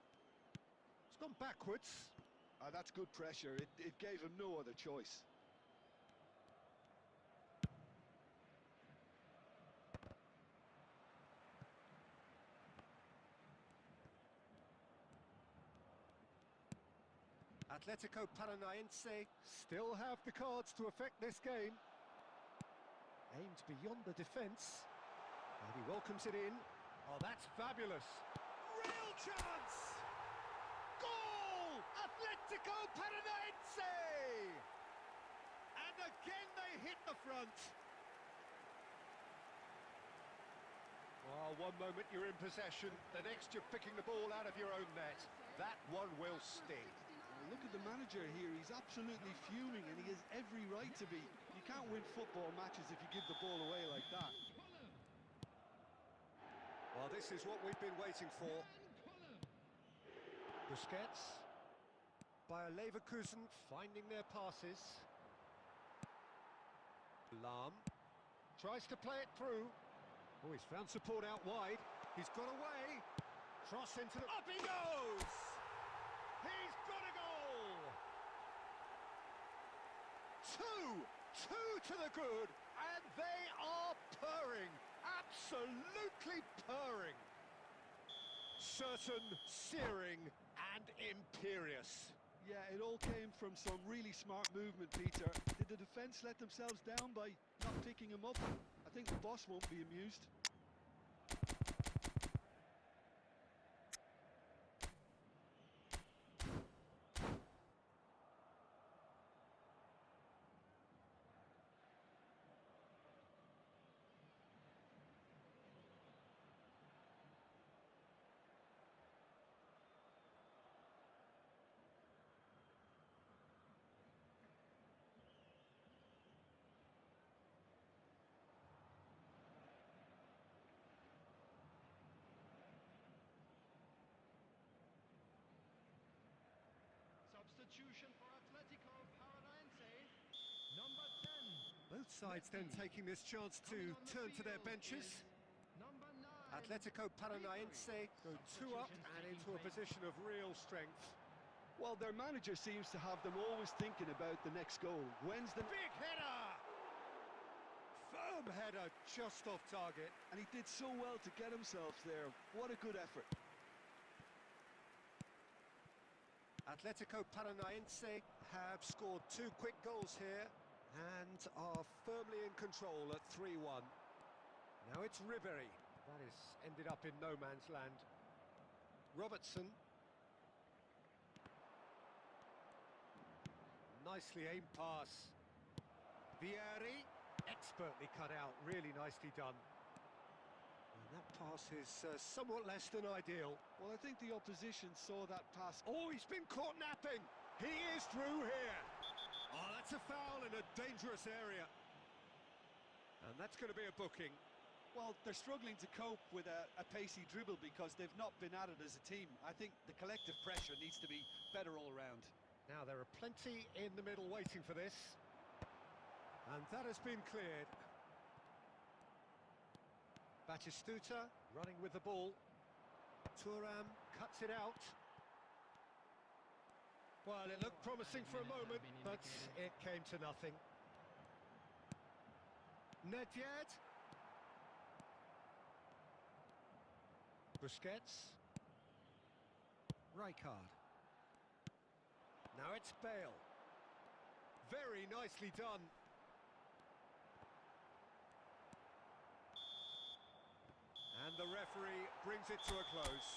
Speaker 1: It's gone backwards.
Speaker 2: That's good pressure. It gave him no other choice.
Speaker 1: Atletico Paranaense still have the cards to affect this game. Aimed beyond the defence. And he welcomes it in. Oh, that's fabulous. Real chance! Goal! Atletico Paranaense! And again they hit the front. Oh, one moment you're in possession, the next you're picking the ball out of your own net. That one will sting.
Speaker 2: Look at the manager here. He's absolutely fuming, and he has every right to be. You can't win football matches if you give the ball away like that.
Speaker 1: Well, this is what we've been waiting for. Busquets. Bayer Leverkusen finding their passes. Lahm tries to play it through. Oh, he's found support out wide. He's got away. Cross into the... Up he goes! He's got a goal! Two to the good, and they are purring. Absolutely purring. Certain, searing, and imperious.
Speaker 2: Yeah, it all came from some really smart movement, Peter. Did the defence let themselves down by not picking him up? I think the boss won't be amused.
Speaker 5: Substitution for Atletico Paranaense. Number 10.
Speaker 1: Both sides then taking this chance to
Speaker 5: Coming on the
Speaker 1: turn to their
Speaker 5: field
Speaker 1: benches.
Speaker 5: is number 9.
Speaker 1: Atletico Paranaense go 2 up and into a position of real strength.
Speaker 2: Well, their manager seems to have them always thinking about the next goal. When's the...
Speaker 1: Big header! Firm header, just off target.
Speaker 2: And he did so well to get himself there. What a good effort.
Speaker 1: Atletico Paranaense have scored 2 quick goals here and are firmly in control at 3-1. Now it's Ribery. That has ended up in no man's land. Robertson. Nicely aimed pass. Vieri. Expertly cut out, really nicely done. And that pass is somewhat less than ideal.
Speaker 2: Well, I think the opposition saw that pass.
Speaker 1: Oh, he's been caught napping! He is through here! Oh, that's a foul in a dangerous area. And that's going to be a booking.
Speaker 3: Well, they're struggling to cope with a pacey dribble because they've not been at it as a team. I think the collective pressure needs to be better all round.
Speaker 1: Now, there are plenty in the middle waiting for this. And that has been cleared. Batistuta running with the ball. Thuram cuts it out. Well, it looked promising for a moment, but it came to nothing. Nedved. Busquets. Rijkaard. Now it's Bale. Very nicely done. And the referee brings it to a close.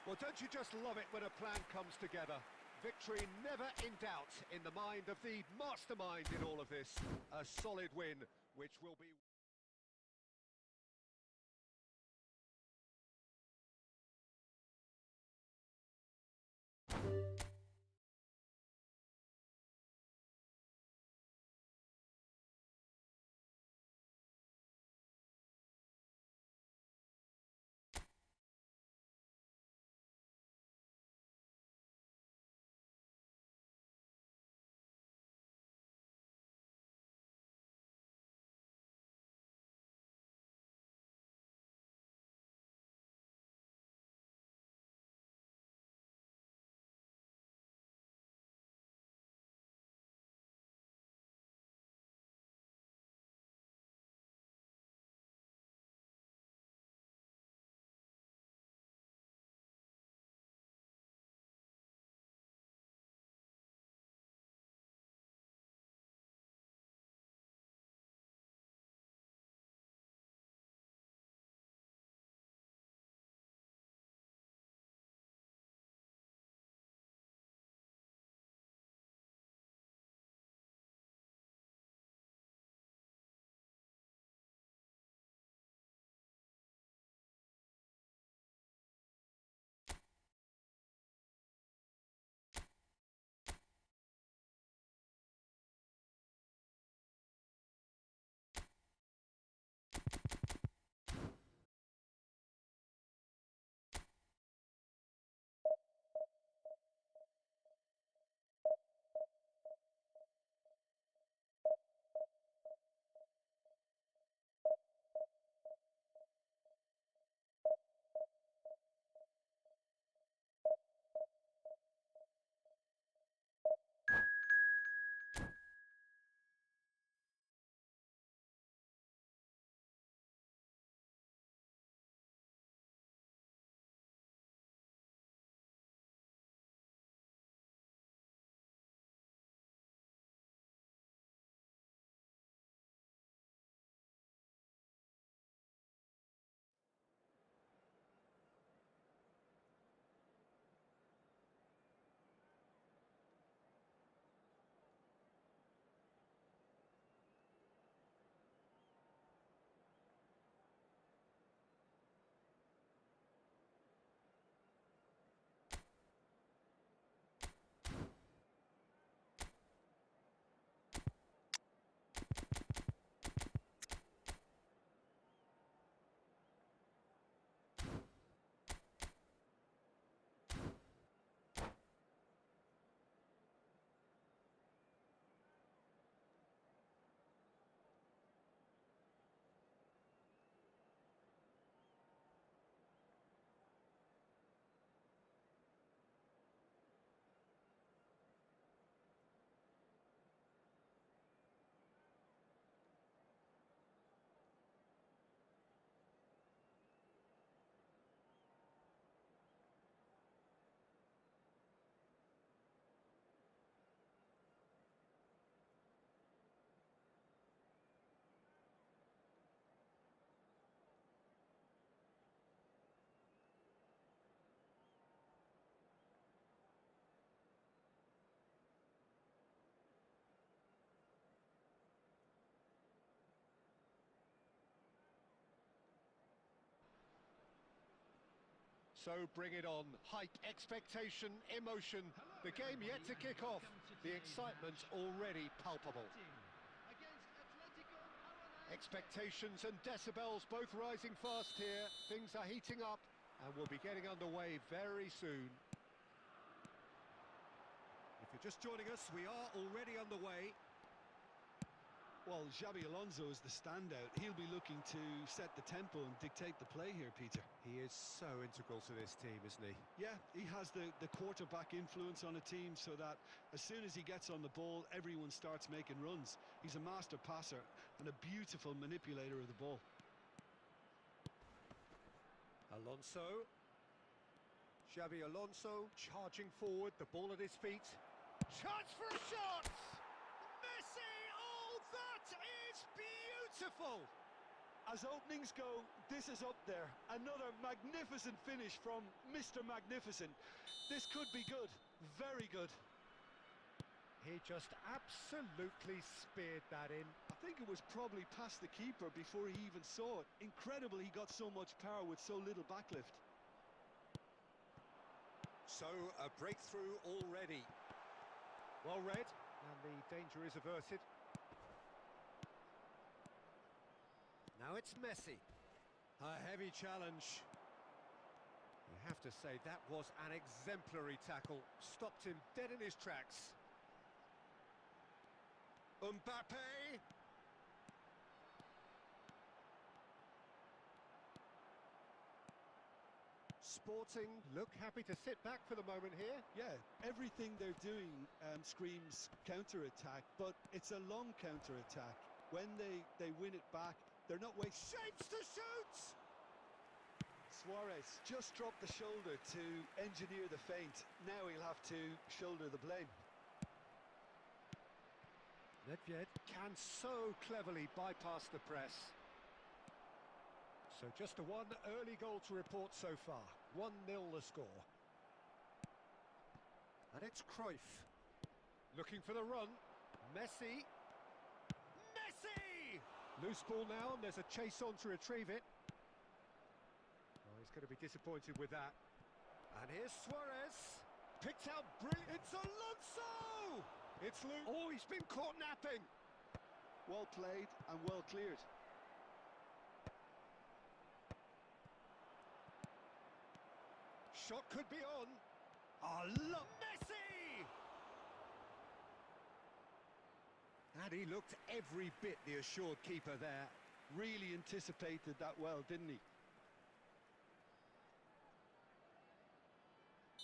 Speaker 1: Well, don't you just love it when a plan comes together? Victory never in doubt in the mind of the mastermind in all of this. A solid win, which will be... So bring it on. Hype, expectation, emotion. The game yet to kick off. The excitement already palpable. Expectations and decibels both rising fast here. Things are heating up and we'll be getting underway very soon. If you're just joining us, we are already underway.
Speaker 2: Well, Xabi Alonso is the standout. He'll be looking to set the tempo and dictate the play here, Peter.
Speaker 1: He is so integral to this team, isn't he?
Speaker 2: Yeah, he has the quarterback influence on a team so that as soon as he gets on the ball, everyone starts making runs. He's a master passer and a beautiful manipulator of the ball.
Speaker 1: Alonso. Xabi Alonso charging forward, the ball at his feet. Chance for a shot! Messi! Oh, that is beautiful!
Speaker 3: As openings go, this is up there. Another magnificent finish from Mr. Magnificent. This could be good, very good.
Speaker 1: He just absolutely speared that in.
Speaker 3: I think it was probably past the keeper before he even saw it. Incredible he got so much power with so little backlift.
Speaker 1: So, a breakthrough already. Well read, and the danger is averted. Now it's Messi. A heavy challenge. You have to say that was an exemplary tackle. Stopped him dead in his tracks. Mbappe. Sporting look happy to sit back for the moment here.
Speaker 3: Yeah, everything they're doing screams counter-attack, but it's a long counter-attack. When they win it back, they're not wasting.
Speaker 1: Shapes to shoot!
Speaker 3: Suarez just dropped the shoulder to engineer the feint. Now he'll have to shoulder the blame.
Speaker 1: Nedved can so cleverly bypass the press. So just a one early goal to report so far. 1-0 the score. And it's Cruyff. Looking for the run. Messi. Messi! Loose ball now, and there's a chase on to retrieve it. Oh, he's going to be disappointed with that. And here's Suarez. Picked out brilliant. It's Alonso! It's Luke. Oh, he's been caught napping.
Speaker 3: Well played and well cleared.
Speaker 1: Shot could be on. Oh, look, Messi! And he looked every bit the assured keeper there.
Speaker 3: Really anticipated that well, didn't he?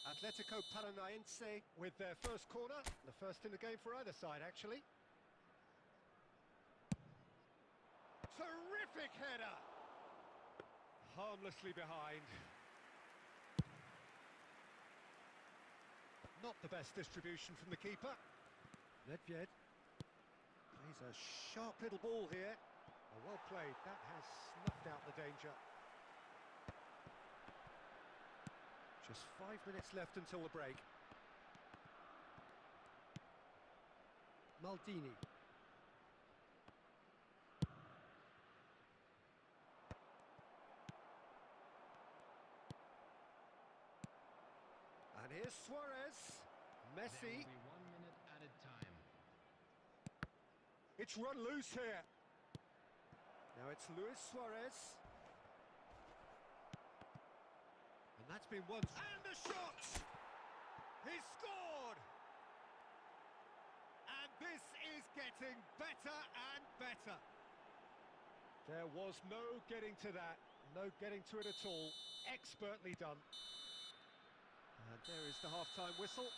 Speaker 1: Atletico Paranaense with their first corner. The first in the game for either side, actually. Terrific header! Harmlessly behind. Not the best distribution from the keeper. Nedved plays a sharp little ball here. Oh, well played. That has snuffed out the danger. Just 5 minutes left until the break. Maldini. And here's Suarez. Messi.
Speaker 5: There will be 1 minute added time.
Speaker 1: It's run loose here. Now it's Luis Suarez. And that's been one. And the shot! He's scored! And this is getting better and better. There was no getting to that. No getting to it at all. Expertly done. And there is the half-time whistle.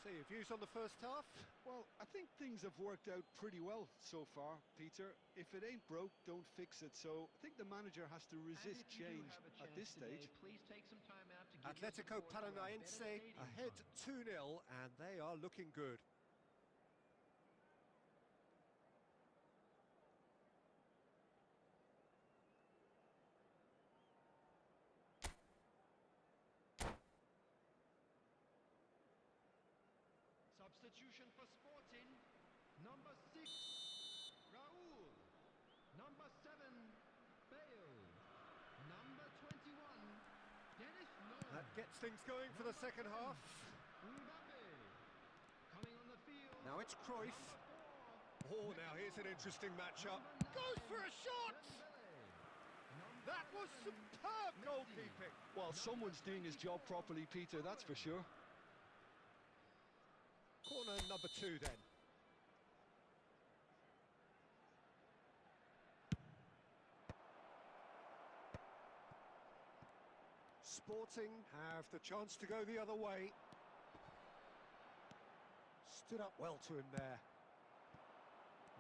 Speaker 1: So your views on the first half?
Speaker 3: Well, I think things have worked out pretty well so far, Peter. If it ain't broke, don't fix it. So I think the manager has to resist change at this stage.
Speaker 5: Please take some time out to give
Speaker 1: Atletico
Speaker 5: your support to our
Speaker 1: Paranaense
Speaker 5: better stadium
Speaker 1: ahead
Speaker 5: fund.
Speaker 1: 2-0, and they are looking good.
Speaker 4: Substitution for Sporting. Number 6, Raul. Number 7, Bale. Number 21, Dennis.
Speaker 1: That gets things going for the second half.
Speaker 4: Coming on the field.
Speaker 1: Now it's Cruyff. Oh, now here's an interesting matchup. Goes for a shot! That was superb goalkeeping.
Speaker 2: Well, someone's doing his job properly, Peter, that's for sure.
Speaker 1: Corner number 2 then. Sporting have the chance to go the other way. Stood up well to him there.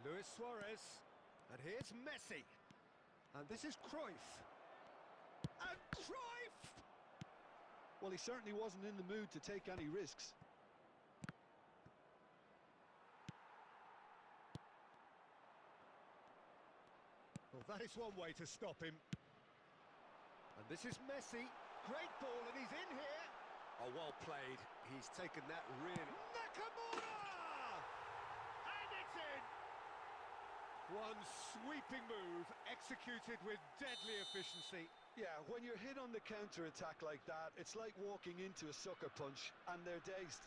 Speaker 1: Luis Suarez. And here's Messi. And this is Cruyff. And Cruyff!
Speaker 2: Well, he certainly wasn't in the mood to take any risks.
Speaker 1: Well, that is one way to stop him. And this is Messi. Great ball, and he's in here. Oh, well played. He's taken that really... Nakamura! And it's in! One sweeping move, executed with deadly efficiency.
Speaker 2: Yeah, when you're hit on the counter-attack like that, it's like walking into a sucker punch, and they're dazed.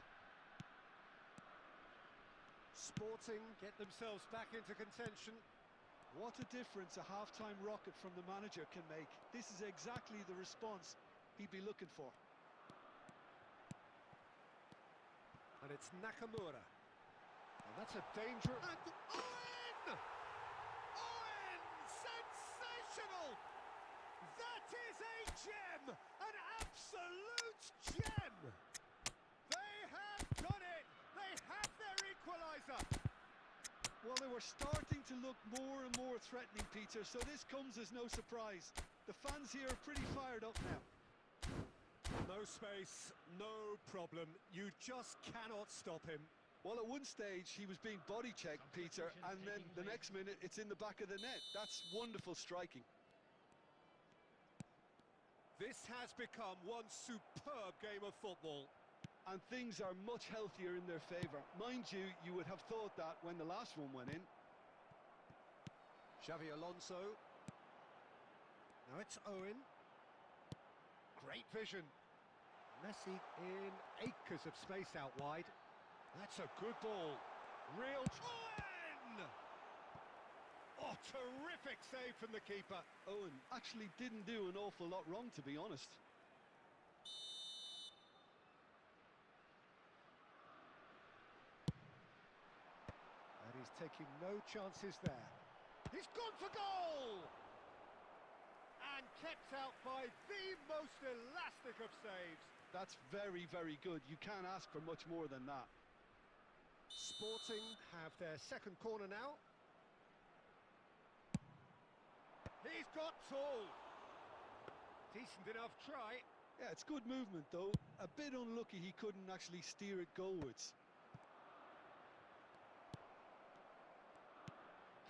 Speaker 1: Sporting get themselves back into contention.
Speaker 2: What a difference a half-time rocket from the manager can make. This is exactly the response he'd be looking for.
Speaker 1: And it's Nakamura. And that's a dangerous... And Owen! Owen! Sensational! That is a gem! An absolute gem! They have done it! They have their equaliser!
Speaker 2: Well, they were starting to look more and more threatening, Peter, so this comes as no surprise. The fans here are pretty fired up now.
Speaker 1: No space, no problem. You just cannot stop him.
Speaker 2: Well, at one stage, he was being body-checked, Peter, and then the next minute, it's in the back of the net. That's wonderful striking.
Speaker 1: This has become one superb game of football.
Speaker 2: And things are much healthier in their favour. Mind you, you would have thought that when the last one went in.
Speaker 1: Xavi Alonso. Now it's Owen. Great vision. Messi in acres of space out wide. That's a good ball. Real... Owen! Oh, terrific save from the keeper.
Speaker 2: Owen actually didn't do an awful lot wrong, to be honest.
Speaker 1: And he's taking no chances there. He's gone for goal! And kept out by the most elastic of saves.
Speaker 2: That's very, very good. You can't ask for much more than that.
Speaker 1: Sporting have their second corner now. He's got tall. Decent enough try.
Speaker 2: Yeah, it's good movement, though. A bit unlucky he couldn't actually steer it goalwards.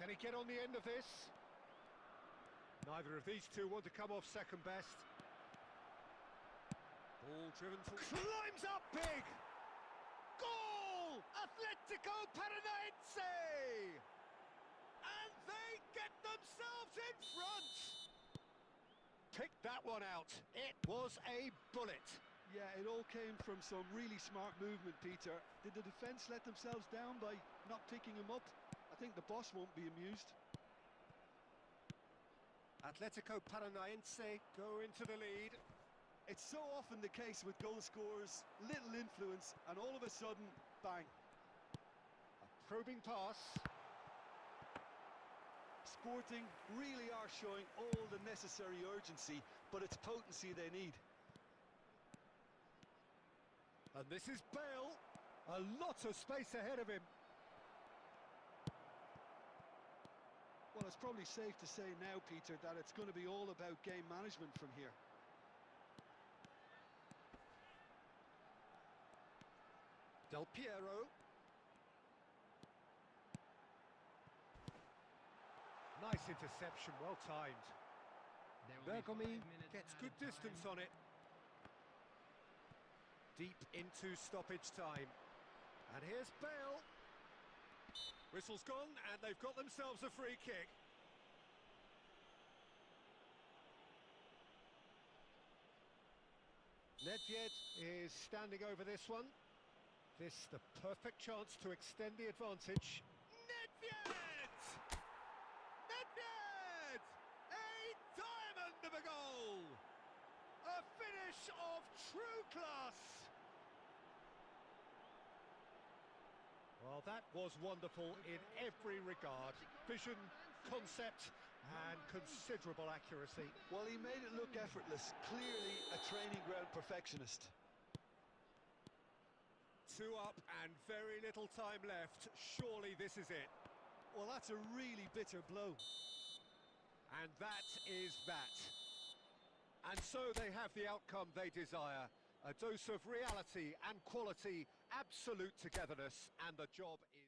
Speaker 1: Can he get on the end of this? Neither of these two want to come off second best. Ball driven to... Climbs up big! Goal! Atletico Paranaense! And they get themselves in front! Picked that one out. It was a bullet.
Speaker 2: Yeah, it all came from some really smart movement, Peter. Did the defence let themselves down by not picking him up? I think the boss won't be amused.
Speaker 1: Atletico Paranaense go into the lead.
Speaker 2: It's so often the case with goal scorers, little influence, and all of a sudden, bang.
Speaker 1: A probing pass.
Speaker 2: Sporting really are showing all the necessary urgency, but it's potency they need.
Speaker 1: And this is Bale. A lot of space ahead of him.
Speaker 2: Well, it's probably safe to say now, Peter, that it's going to be all about game management from here.
Speaker 1: Del Piero. Nice interception, well timed. Bergomi gets good distance on it. Deep into stoppage time. And here's Bale. Whistle's gone, and they've got themselves a free kick. Nedved is standing over this one. This the perfect chance to extend the advantage.
Speaker 3: Nedved! Nedved! A diamond of a goal! A finish of true class!
Speaker 1: Well, that was wonderful in every regard. Vision, concept, and considerable accuracy.
Speaker 3: Well, he made it look effortless. Clearly a training ground perfectionist.
Speaker 1: 2 up and very little time left. Surely this is it.
Speaker 3: Well, that's a really bitter blow.
Speaker 1: And that is that. And so they have the outcome they desire. A dose of reality and quality, absolute togetherness, and the job is...